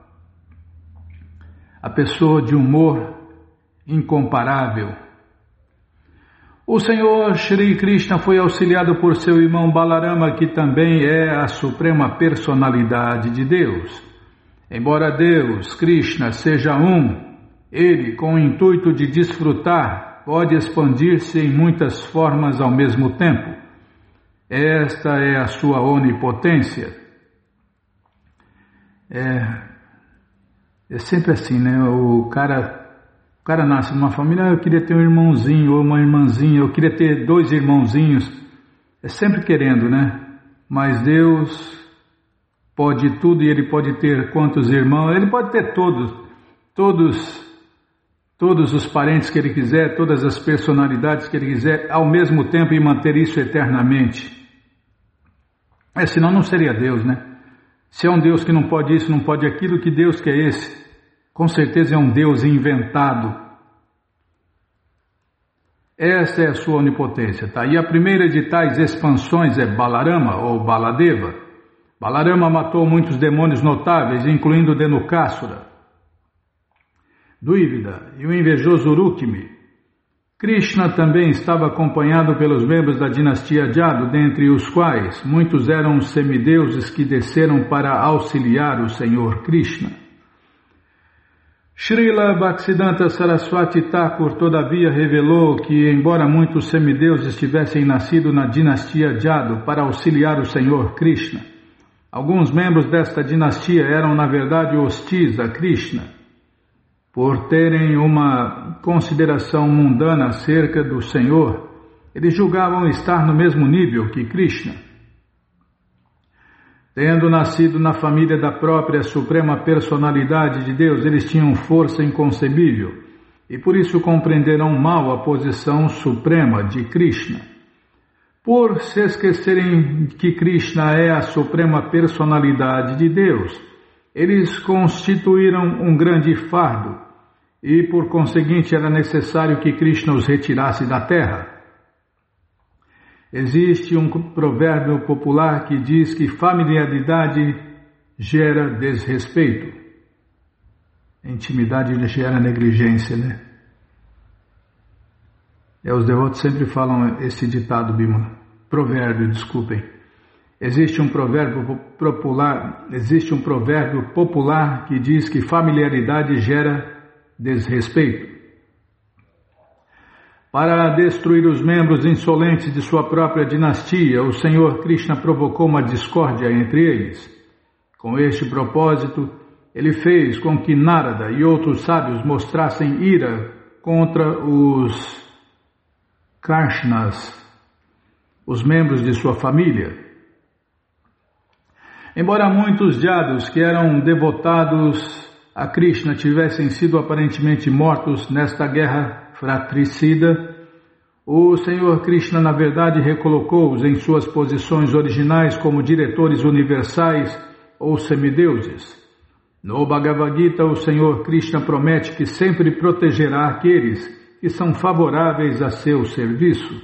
a pessoa de humor incomparável. O Senhor Shri Krishna foi auxiliado por seu irmão Balarama, que também é a Suprema Personalidade de Deus. Embora Deus, Krishna, seja um, ele, com o intuito de desfrutar, pode expandir-se em muitas formas ao mesmo tempo. Esta é a sua onipotência. É sempre assim, né? O cara nasce numa família, eu queria ter um irmãozinho ou uma irmãzinha, eu queria ter 2 irmãozinhos. É sempre querendo, né? Mas Deus pode tudo e Ele pode ter quantos irmãos? Ele pode ter todos os parentes que Ele quiser, todas as personalidades que Ele quiser, ao mesmo tempo e manter isso eternamente. Senão não seria Deus, né? Se é um Deus que não pode isso, não pode aquilo, que Deus que é esse? Com certeza é um Deus inventado. Essa é a sua onipotência, tá? E a primeira de tais expansões é Balarama ou Baladeva. Balarama matou muitos demônios notáveis, incluindo Dhenukasura, Duvida e o invejoso Urukmi. Krishna também estava acompanhado pelos membros da dinastia Jadu, dentre os quais muitos eram os semideuses que desceram para auxiliar o Senhor Krishna. Srila Bhaktisiddhanta Saraswati Thakur, todavia, revelou que, embora muitos semideuses tivessem nascido na dinastia Jadu para auxiliar o Senhor Krishna, alguns membros desta dinastia eram, na verdade, hostis a Krishna. Por terem uma consideração mundana acerca do Senhor, eles julgavam estar no mesmo nível que Krishna. Tendo nascido na família da própria Suprema Personalidade de Deus, eles tinham força inconcebível e por isso compreenderam mal a posição suprema de Krishna. Por se esquecerem que Krishna é a Suprema Personalidade de Deus, eles constituíram um grande fardo e, por conseguinte, era necessário que Krishna os retirasse da terra. Existe um provérbio popular que diz que familiaridade gera desrespeito. Intimidade gera negligência, né? Os devotos sempre falam esse ditado, Bimala. Provérbio, desculpem. Existe um provérbio popular que diz que familiaridade gera desrespeito. Para destruir os membros insolentes de sua própria dinastia, o Senhor Krishna provocou uma discórdia entre eles. Com este propósito, ele fez com que Narada e outros sábios mostrassem ira contra os Krishnas, os membros de sua família. Embora muitos Jadus que eram devotados a Krishna tivessem sido aparentemente mortos nesta guerra fratricida, o Senhor Krishna, na verdade, recolocou-os em suas posições originais como diretores universais ou semideuses. No Bhagavad Gita, o Senhor Krishna promete que sempre protegerá aqueles que são favoráveis a seu serviço.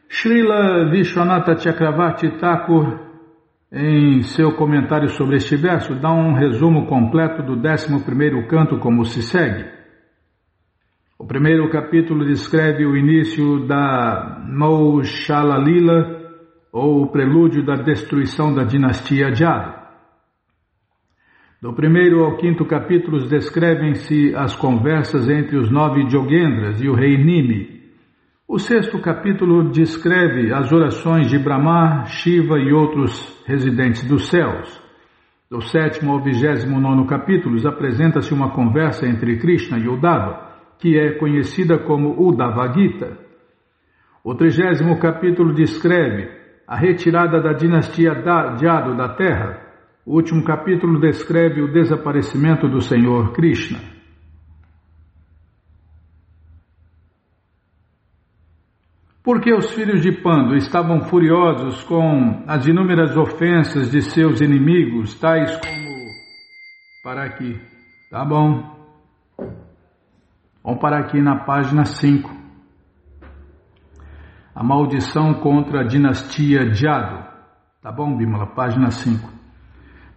Srila Vishwanatha Chakravarti Thakur, em seu comentário sobre este verso, dá um resumo completo do 11º canto como se segue. O primeiro capítulo descreve o início da Naushala Lila, ou o prelúdio da destruição da dinastia Jadu. Do 1º ao 5º capítulos descrevem-se as conversas entre os 9 Yogendras e o rei Nimi. O 6º capítulo descreve as orações de Brahma, Shiva e outros residentes dos céus. Do 7º ao 29º capítulos apresenta-se uma conversa entre Krishna e Uddhava, que é conhecida como Uddhava Gita. O 30º capítulo descreve a retirada da dinastia Jadu da terra. O último capítulo descreve o desaparecimento do Senhor Krishna. Porque os filhos de Pandu estavam furiosos com as inúmeras ofensas de seus inimigos, tais como... Para aqui, tá bom? Vamos parar aqui na página 5. A maldição contra a dinastia Jadu. Tá bom, Bimala? Página 5.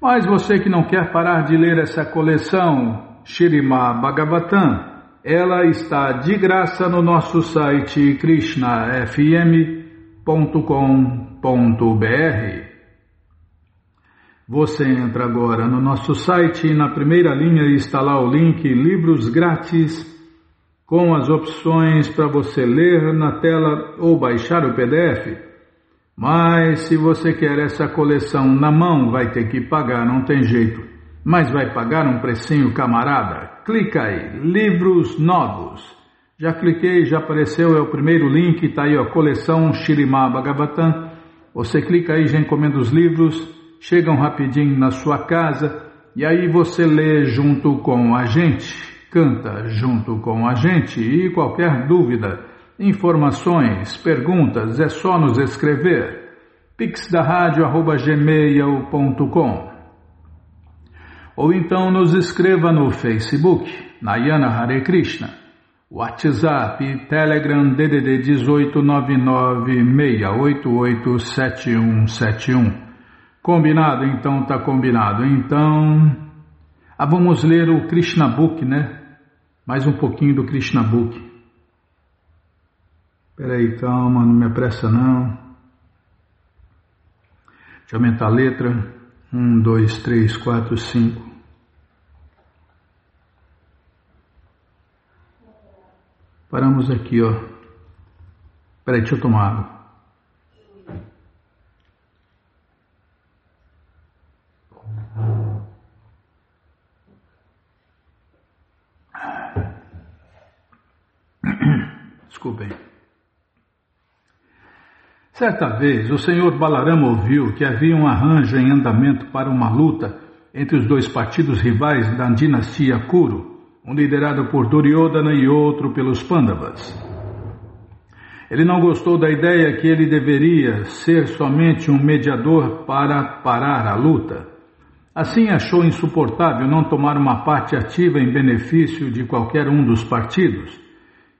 Mas você que não quer parar de ler essa coleção Śrīmad Bhagavatam, ela está de graça no nosso site krishnafm.com.br. Você entra agora no nosso site e na primeira linha está lá o link Livros Grátis, com as opções para você ler na tela ou baixar o PDF. Mas se você quer essa coleção na mão, vai ter que pagar, não tem jeito. Mas vai pagar um precinho, camarada? Clica aí, livros novos. Já cliquei, já apareceu, é o primeiro link, está aí a coleção Śrīmad Bhagavatam. Você clica aí, já encomenda os livros, chegam rapidinho na sua casa e aí você lê junto com a gente, canta junto com a gente. E qualquer dúvida, informações, perguntas, é só nos escrever. pixdaradio@gmail.com ou então nos escreva no Facebook, Nayana Hare Krishna, WhatsApp, Telegram, DDD 18996887171. Combinado? Então tá combinado. Então, vamos ler o Krishna Book, né? Mais um pouquinho do Krishna Book. Peraí, calma, não me apressa não. Deixa eu aumentar a letra. 1, 2, 3, 4, 5. Paramos aqui, ó. Peraí, deixa eu tomar água. Desculpem. Certa vez, o senhor Balarama ouviu que havia um arranjo em andamento para uma luta entre os dois partidos rivais da dinastia Kuru, um liderado por Duryodhana e outro pelos Pandavas. Ele não gostou da ideia que ele deveria ser somente um mediador para parar a luta. Assim, achou insuportável não tomar uma parte ativa em benefício de qualquer um dos partidos.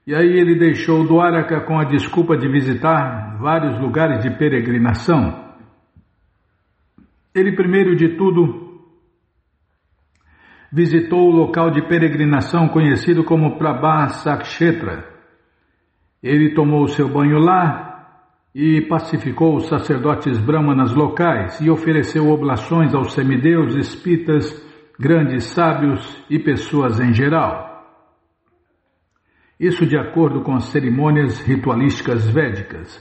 E aí ele deixou Dwaraka com a desculpa de visitar vários lugares de peregrinação. Ele, primeiro de tudo, visitou o local de peregrinação conhecido como Prabhasakshetra. Ele tomou seu banho lá e pacificou os sacerdotes brahmanas locais e ofereceu oblações aos semideuses, pitas, grandes sábios e pessoas em geral. Isso de acordo com as cerimônias ritualísticas védicas.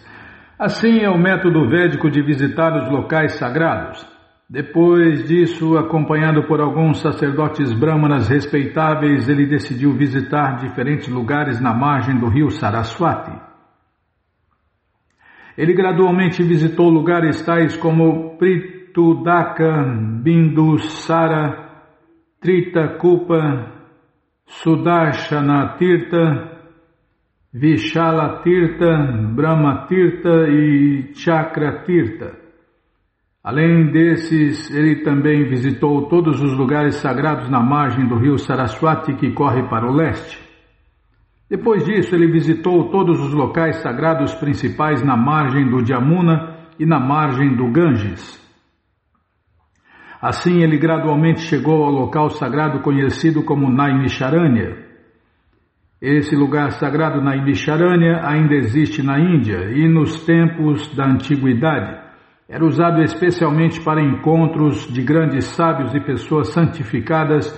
Assim é o método védico de visitar os locais sagrados. Depois disso, acompanhado por alguns sacerdotes brahmanas respeitáveis, ele decidiu visitar diferentes lugares na margem do rio Saraswati. Ele gradualmente visitou lugares tais como Pritudaka, Bindusara, Tritakupa, Sudarshana Tirtha, Vishala Tirtha, Brahma Tirtha e Chakra Tirtha. Além desses, ele também visitou todos os lugares sagrados na margem do rio Saraswati, que corre para o leste. Depois disso, ele visitou todos os locais sagrados principais na margem do Jamuna e na margem do Ganges. Assim, ele gradualmente chegou ao local sagrado conhecido como Naimisharanya. Esse lugar sagrado Naimisharanya ainda existe na Índia e nos tempos da antiguidade. Era usado especialmente para encontros de grandes sábios e pessoas santificadas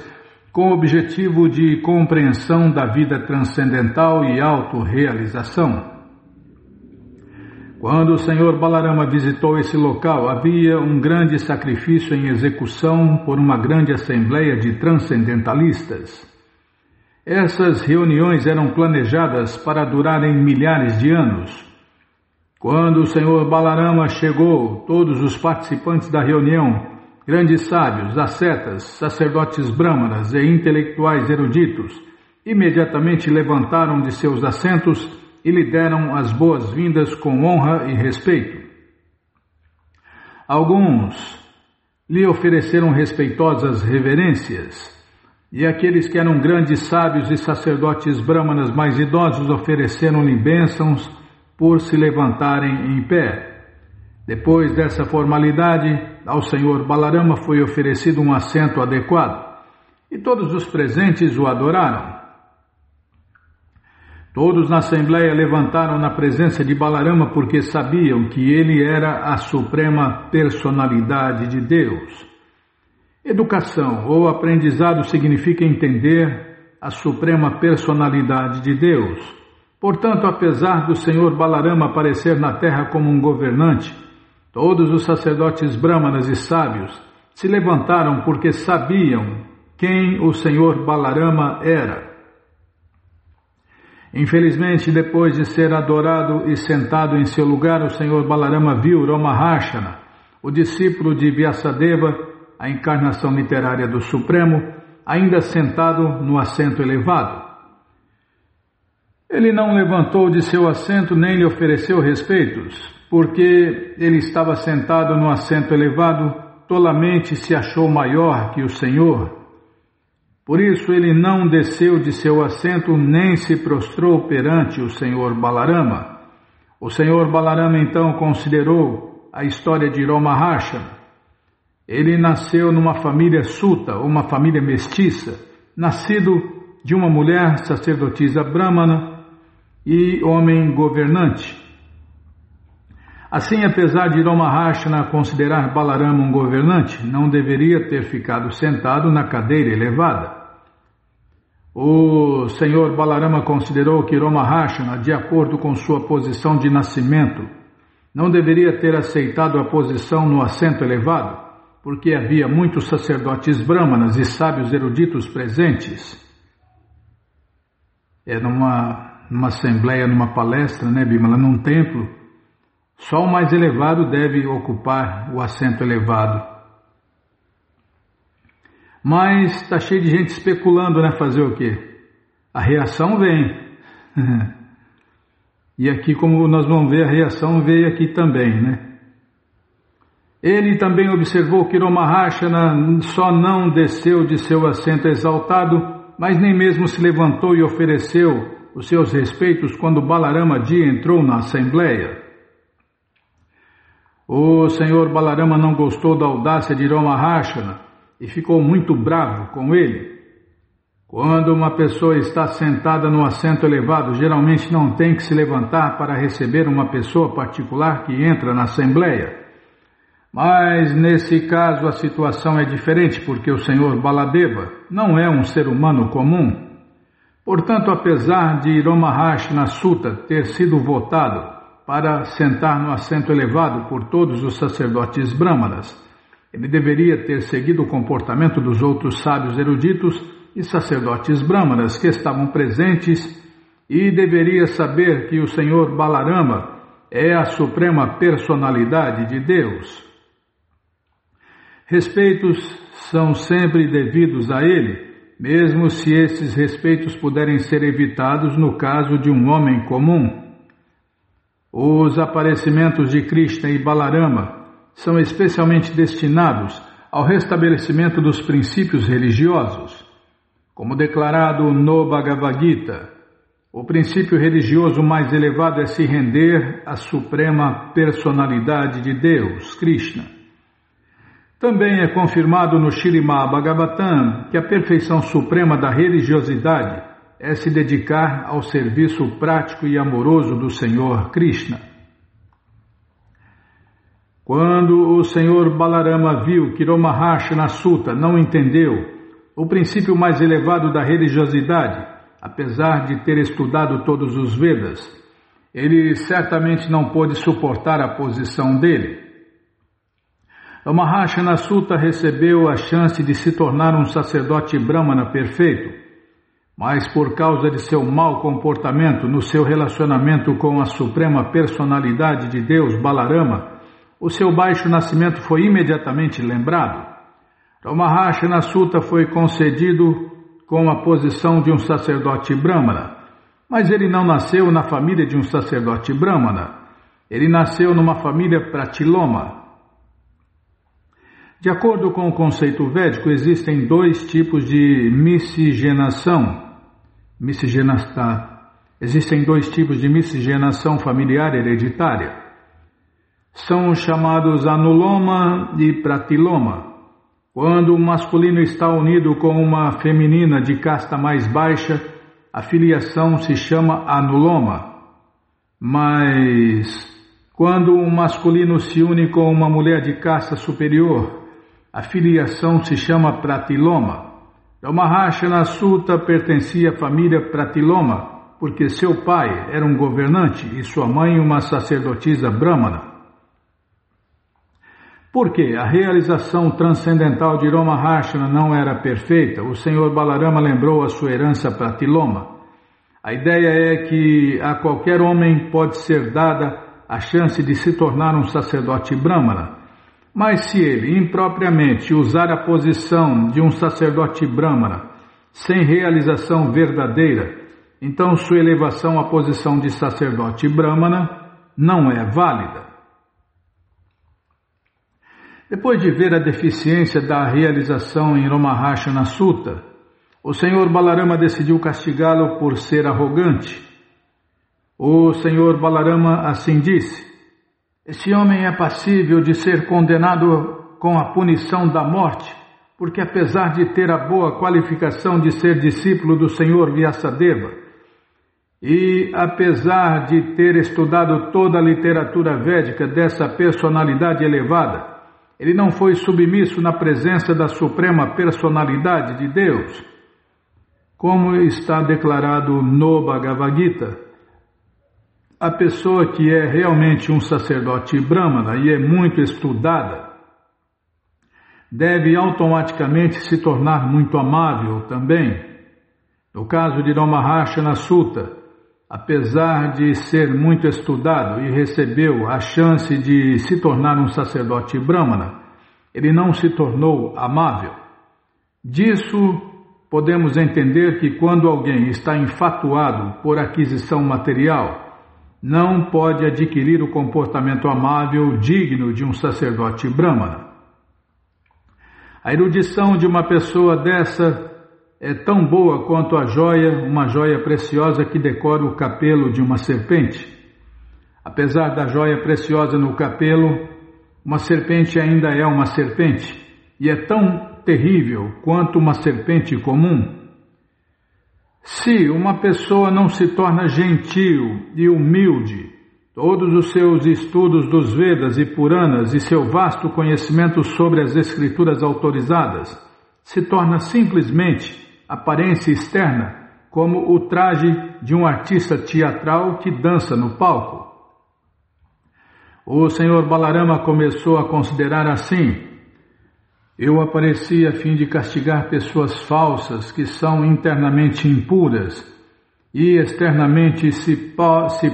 com o objetivo de compreensão da vida transcendental e autorrealização. Quando o Senhor Balarama visitou esse local, havia um grande sacrifício em execução por uma grande assembleia de transcendentalistas. Essas reuniões eram planejadas para durarem milhares de anos. Quando o Senhor Balarama chegou, todos os participantes da reunião, grandes sábios, ascetas, sacerdotes brâmanas e intelectuais eruditos, imediatamente levantaram de seus assentos e lhe deram as boas-vindas com honra e respeito. Alguns lhe ofereceram respeitosas reverências, e aqueles que eram grandes sábios e sacerdotes brâmanas mais idosos ofereceram-lhe bênçãos por se levantarem em pé. Depois dessa formalidade, ao Senhor Balarama foi oferecido um assento adequado, e todos os presentes o adoraram. Todos na Assembleia levantaram na presença de Balarama porque sabiam que ele era a suprema personalidade de Deus. Educação ou aprendizado significa entender a suprema personalidade de Deus. Portanto, apesar do Senhor Balarama aparecer na terra como um governante, todos os sacerdotes brâmanas e sábios se levantaram porque sabiam quem o Senhor Balarama era. Infelizmente, depois de ser adorado e sentado em seu lugar, o Senhor Balarama viu Romaharshana, o discípulo de Vyasadeva, a encarnação literária do Supremo, ainda sentado no assento elevado. Ele não levantou de seu assento nem lhe ofereceu respeitos, porque ele estava sentado no assento elevado, tolamente se achou maior que o Senhor. Por isso ele não desceu de seu assento nem se prostrou perante o Senhor Balarama. O Senhor Balarama então considerou a história de Romaharshana. Ele nasceu numa família suta, uma família mestiça, nascido de uma mulher sacerdotisa brahmana e homem governante. Assim, apesar de Romaharshana considerar Balarama um governante, não deveria ter ficado sentado na cadeira elevada. O Senhor Balarama considerou que Romaharshana, de acordo com sua posição de nascimento, não deveria ter aceitado a posição no assento elevado, porque havia muitos sacerdotes brahmanas e sábios eruditos presentes. Numa assembleia, numa palestra, Bimala, num templo, só o mais elevado deve ocupar o assento elevado. Mas está cheio de gente especulando, fazer o quê? A reação vem. E aqui, como nós vamos ver, a reação veio aqui também, Ele também observou que Romaharshana só não desceu de seu assento exaltado, mas nem mesmo se levantou e ofereceu os seus respeitos quando Balarama Ji entrou na assembleia. O Senhor Balarama não gostou da audácia de Romaharshana e ficou muito bravo com ele. Quando uma pessoa está sentada no assento elevado, geralmente não tem que se levantar para receber uma pessoa particular que entra na assembleia. Mas nesse caso a situação é diferente, porque o Senhor Baladeva não é um ser humano comum. Portanto, apesar de Romaharshana Sutta ter sido votado para sentar no assento elevado por todos os sacerdotes brahmanas, ele deveria ter seguido o comportamento dos outros sábios eruditos e sacerdotes brahmanas que estavam presentes e deveria saber que o Senhor Balarama é a suprema personalidade de Deus. Respeitos são sempre devidos a ele, mesmo se esses respeitos puderem ser evitados no caso de um homem comum. Os aparecimentos de Krishna e Balarama são especialmente destinados ao restabelecimento dos princípios religiosos. Como declarado no Bhagavad Gita, o princípio religioso mais elevado é se render à suprema personalidade de Deus, Krishna. Também é confirmado no Śrīmad Bhagavatam que a perfeição suprema da religiosidade é se dedicar ao serviço prático e amoroso do Senhor Krishna. Quando o Senhor Balarama viu que Romaharshana Sutta não entendeu o princípio mais elevado da religiosidade, apesar de ter estudado todos os Vedas, ele certamente não pôde suportar a posição dele. Romaharshana Sutta recebeu a chance de se tornar um sacerdote brahmana perfeito, mas por causa de seu mau comportamento no seu relacionamento com a suprema personalidade de Deus, Balarama, o seu baixo nascimento foi imediatamente lembrado. Romaharshana Sutta foi concedido com a posição de um sacerdote brahmana, mas ele não nasceu na família de um sacerdote brahmana. Ele nasceu numa família pratiloma. De acordo com o conceito védico, existem dois tipos de miscigenação. Existem dois tipos de miscigenação familiar hereditária. São chamados anuloma e pratiloma. Quando o masculino está unido com uma feminina de casta mais baixa, a filiação se chama anuloma. Mas quando o masculino se une com uma mulher de casta superior, a filiação se chama pratiloma. Romaharshana Sutta pertencia à família pratiloma, porque seu pai era um governante e sua mãe uma sacerdotisa brahmana. Porque a realização transcendental de Romaharshana não era perfeita, o Senhor Balarama lembrou a sua herança pratiloma. A ideia é que a qualquer homem pode ser dada a chance de se tornar um sacerdote brahmana, mas se ele impropriamente usar a posição de um sacerdote brahmana sem realização verdadeira, então sua elevação à posição de sacerdote brahmana não é válida. Depois de ver a deficiência da realização em Romaharshana Sutta, o Senhor Balarama decidiu castigá-lo por ser arrogante. O Senhor Balarama assim disse: "Este homem é passível de ser condenado com a punição da morte, porque apesar de ter a boa qualificação de ser discípulo do Senhor Vyasadeva, e apesar de ter estudado toda a literatura védica dessa personalidade elevada, ele não foi submisso na presença da suprema personalidade de Deus. Como está declarado no Bhagavad Gita, a pessoa que é realmente um sacerdote brahmana e é muito estudada, deve automaticamente se tornar muito amável também. No caso de Romaharshana Sutta, apesar de ser muito estudado e recebeu a chance de se tornar um sacerdote brahmana, ele não se tornou amável. Disso podemos entender que quando alguém está enfatuado por aquisição material, não pode adquirir o comportamento amável digno de um sacerdote brahmana. A erudição de uma pessoa dessa é tão boa quanto uma joia preciosa que decora o capelo de uma serpente. Apesar da joia preciosa no capelo, uma serpente ainda é uma serpente, e é tão terrível quanto uma serpente comum. Se uma pessoa não se torna gentil e humilde, todos os seus estudos dos Vedas e Puranas e seu vasto conhecimento sobre as escrituras autorizadas se torna simplesmente aparência externa, como o traje de um artista teatral que dança no palco. O Senhor Balarama começou a considerar assim: eu apareci a fim de castigar pessoas falsas que são internamente impuras e externamente se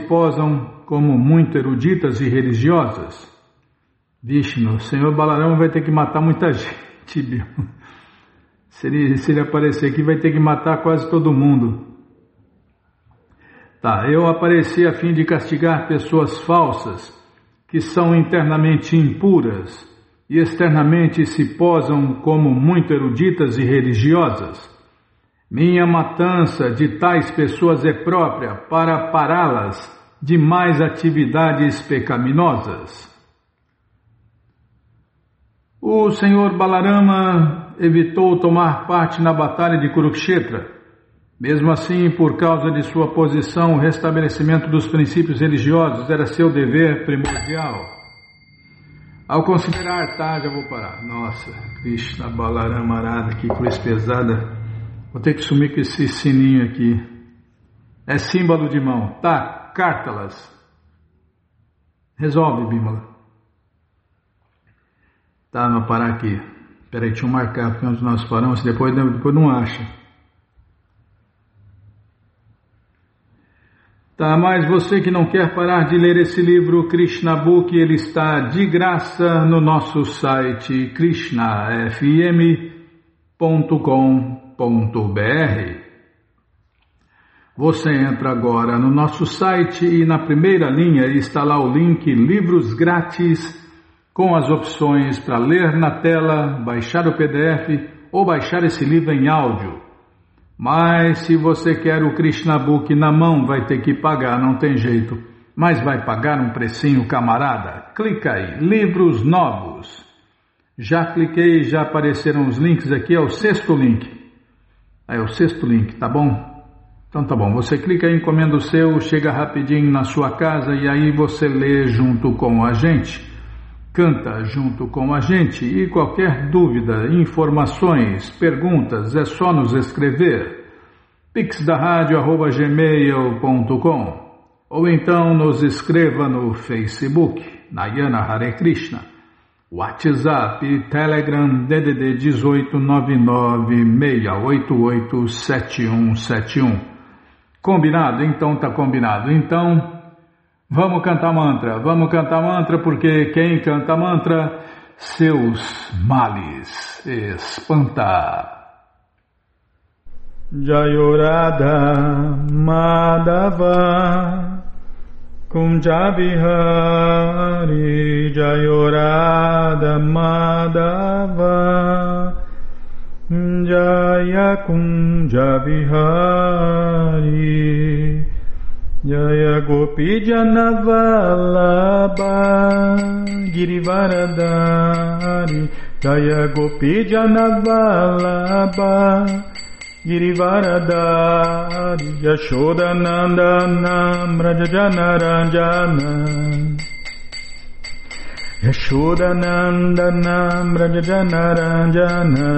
posam como muito eruditas e religiosas. Vishnu, o Senhor Balarama vai ter que matar muita gente, viu? Se ele aparecer aqui, vai ter que matar quase todo mundo. Eu apareci a fim de castigar pessoas falsas que são internamente impuras e externamente se posam como muito eruditas e religiosas. Minha matança de tais pessoas é própria para pará-las de mais atividades pecaminosas. O Senhor Balarama evitou tomar parte na batalha de Kurukshetra. Mesmo assim, por causa de sua posição, o restabelecimento dos princípios religiosos era seu dever primordial. Ao considerar, já vou parar. Nossa, Krishna Balarama Arada, que cruz pesada. Vou ter que sumir com esse sininho aqui. É símbolo de mão. Cártalas. Resolve, Bímola. Vou parar aqui. Peraí, deixa eu marcar porque onde nós paramos, depois não acha. Mas você que não quer parar de ler esse livro, Krishna Book, ele está de graça no nosso site krishnafm.com.br. Você entra agora no nosso site e na primeira linha está lá o link Livros Grátis, com as opções para ler na tela, baixar o PDF ou baixar esse livro em áudio. Mas se você quer o Krishna Book na mão, vai ter que pagar, não tem jeito. Mas vai pagar um precinho, camarada. Clica aí, livros novos. Já cliquei, já apareceram os links aqui, é o sexto link. É o sexto link, tá bom? Então tá bom, você clica aí, encomenda o seu, chega rapidinho na sua casa e aí você lê junto com a gente. Canta junto com a gente e qualquer dúvida, informações, perguntas, é só nos escrever. pixdarradio@gmail.com ou então nos escreva no Facebook, Nayana Hare Krishna, WhatsApp e Telegram DDD 18996887171. Combinado? Então tá combinado. Então vamos cantar mantra, porque quem canta mantra, seus males espanta. Jayorada Madhava Kunja Vihari, Jayorada Madhava Jaya Kunja Vihari, Jaya Gopi Janavalabha Girivaradari, Jaya Gopi Janavalabha Girivaradari, Yashodanandana Brajajanaranjana, Yashodanandana Brajajanaranjana,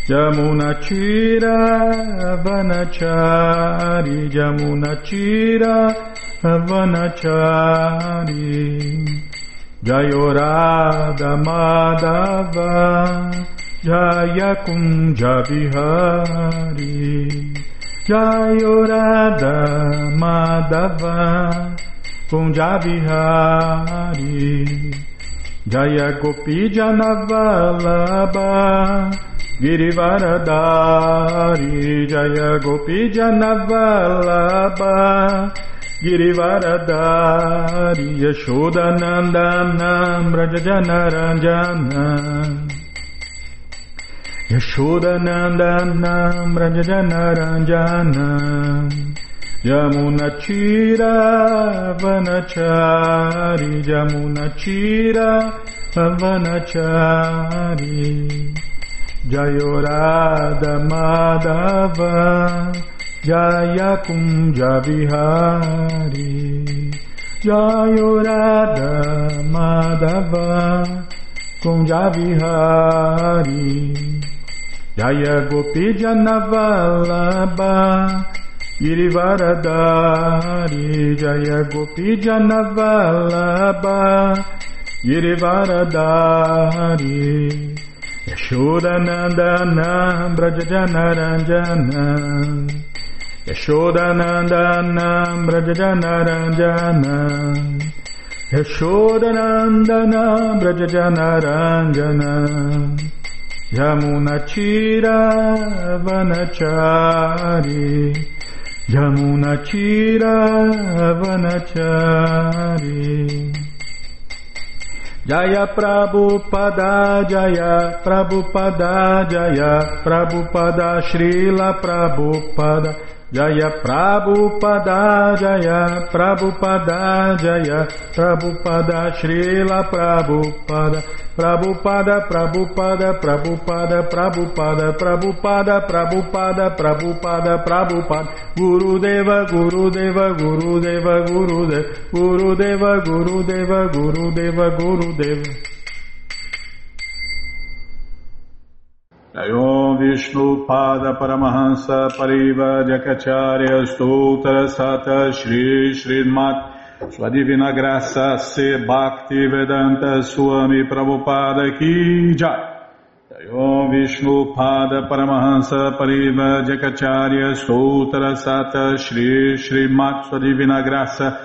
Jamunachira Vanachari, Jamunachira Vanachari, Jayorada Madhava Jaya Kunja Vihari, Jayorada Madhava Kunja Vihari, Jaya Gopi Janavalabha Girivaradari, Jaya Gopi Janavalabha Girivaradari, Yashodanandana Brajajanaranjana, Yashodanandana Brajajanaranjana, Jamunachira Vanachari, Jamunachira Vanachari, Jayorada Madhava Jaya Kunja Vihari, Jayorada Madhava Kunja Vihari, Jaya Gopi Janavalabha Girivaradari, Jaya Gopi Janavalabha Girivaradari, Yashodanandana Brajajanaranjana, Yashodanandana Brajajanaranjana, Yashodanandana Brajajanaranjana, Jamunachira Vanachari, Jamunachira Vanachari. Jaya Prabhupada Jaya Prabhupada Jaya Prabhupada Srila Prabhupada Jaya Prabhupada Jaya Prabhupada Jaya Prabhupada Srila Prabhupada Prabhupada Prabhupada Prabhupada Prabhupada Prabhupada Prabhupada Prabhupada Prabhupada Gurudeva Gurudeva Gurudeva Gurudeva Gurudeva Gurudeva Gurudeva Gurudeva Jayom Vishnu Pada Paramahansa Pariva Jakacharya Stoutra Sata Shri Srimat Sua Divina Graça Se Bhakti Vedanta Swami Prabhupada Ki Jai. Jayom Vishnu Pada Paramahansa Pariva Jakacharya Stoutra Sata Shri Srimat Sua Divina Graça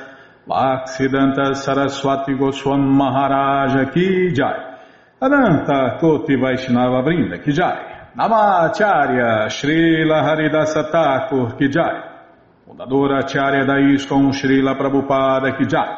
Bhaktivedanta Saraswati Goswami Maharaja Ki Jai. Ananta Koti Vaishnava Vrinda Ki Jai. Namacharya Srila Haridasa Thakur Ki Jai. Fundadora Acharya da ISKCON Srila Prabhupada Ki Jai.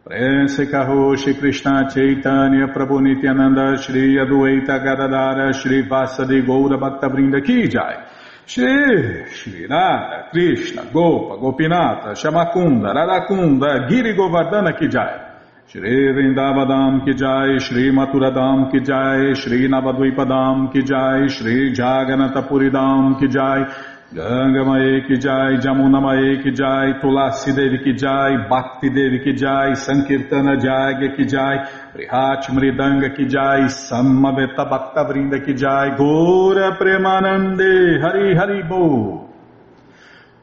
Prense Karoshi Krishna Chaitanya Prabhu Nityananda Shri Adueita Gadadara Shri Vasadi Goura Bhakta Vrinda Ki Jai. Shri Radha Krishna Gopa Gopinata Shamakunda Radakunda Giri Govardhana Ki Jai. Shri Vrindavadam Ki Jai, Shri Maturadam Ki Jai, Shri Navadvipadam Ki Jai, Shri Jaganatapuridam Ki Jai, Ganga Mae Ki Jai, Jamuna Mae Ki Jai, Tulasi Devi Ki Jai, Bhakti Devi Ki Jai, Sankirtana Jagya Ki Jai, Prihat Mridanga Ki Jai, Samaveta Bhakta Vrinda Ki Jai, Gora Premanande, Hari Hari Bo.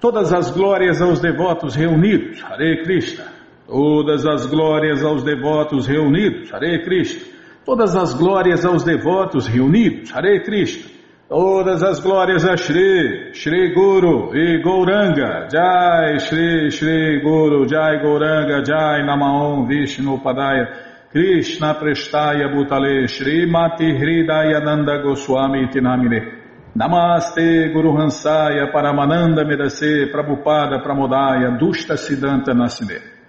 Todas as glórias aos devotos reunidos, Hare Krishna. Todas as glórias aos devotos reunidos, Hare Krishna. Todas as glórias aos devotos reunidos, Hare Krishna. Todas as glórias a Shri, Shri Guru e Gauranga, Jai Shri, Shri Guru, Jai Gauranga, Jai Namaon Vishnu Padaya, Krishna Prestaya Bhutale, Shri Mati Hridaya Nanda Goswami Tinamine. Namaste Guru Hansaya Paramananda Medase Prabhupada Pramodaya Dushta Siddhanta Nasine.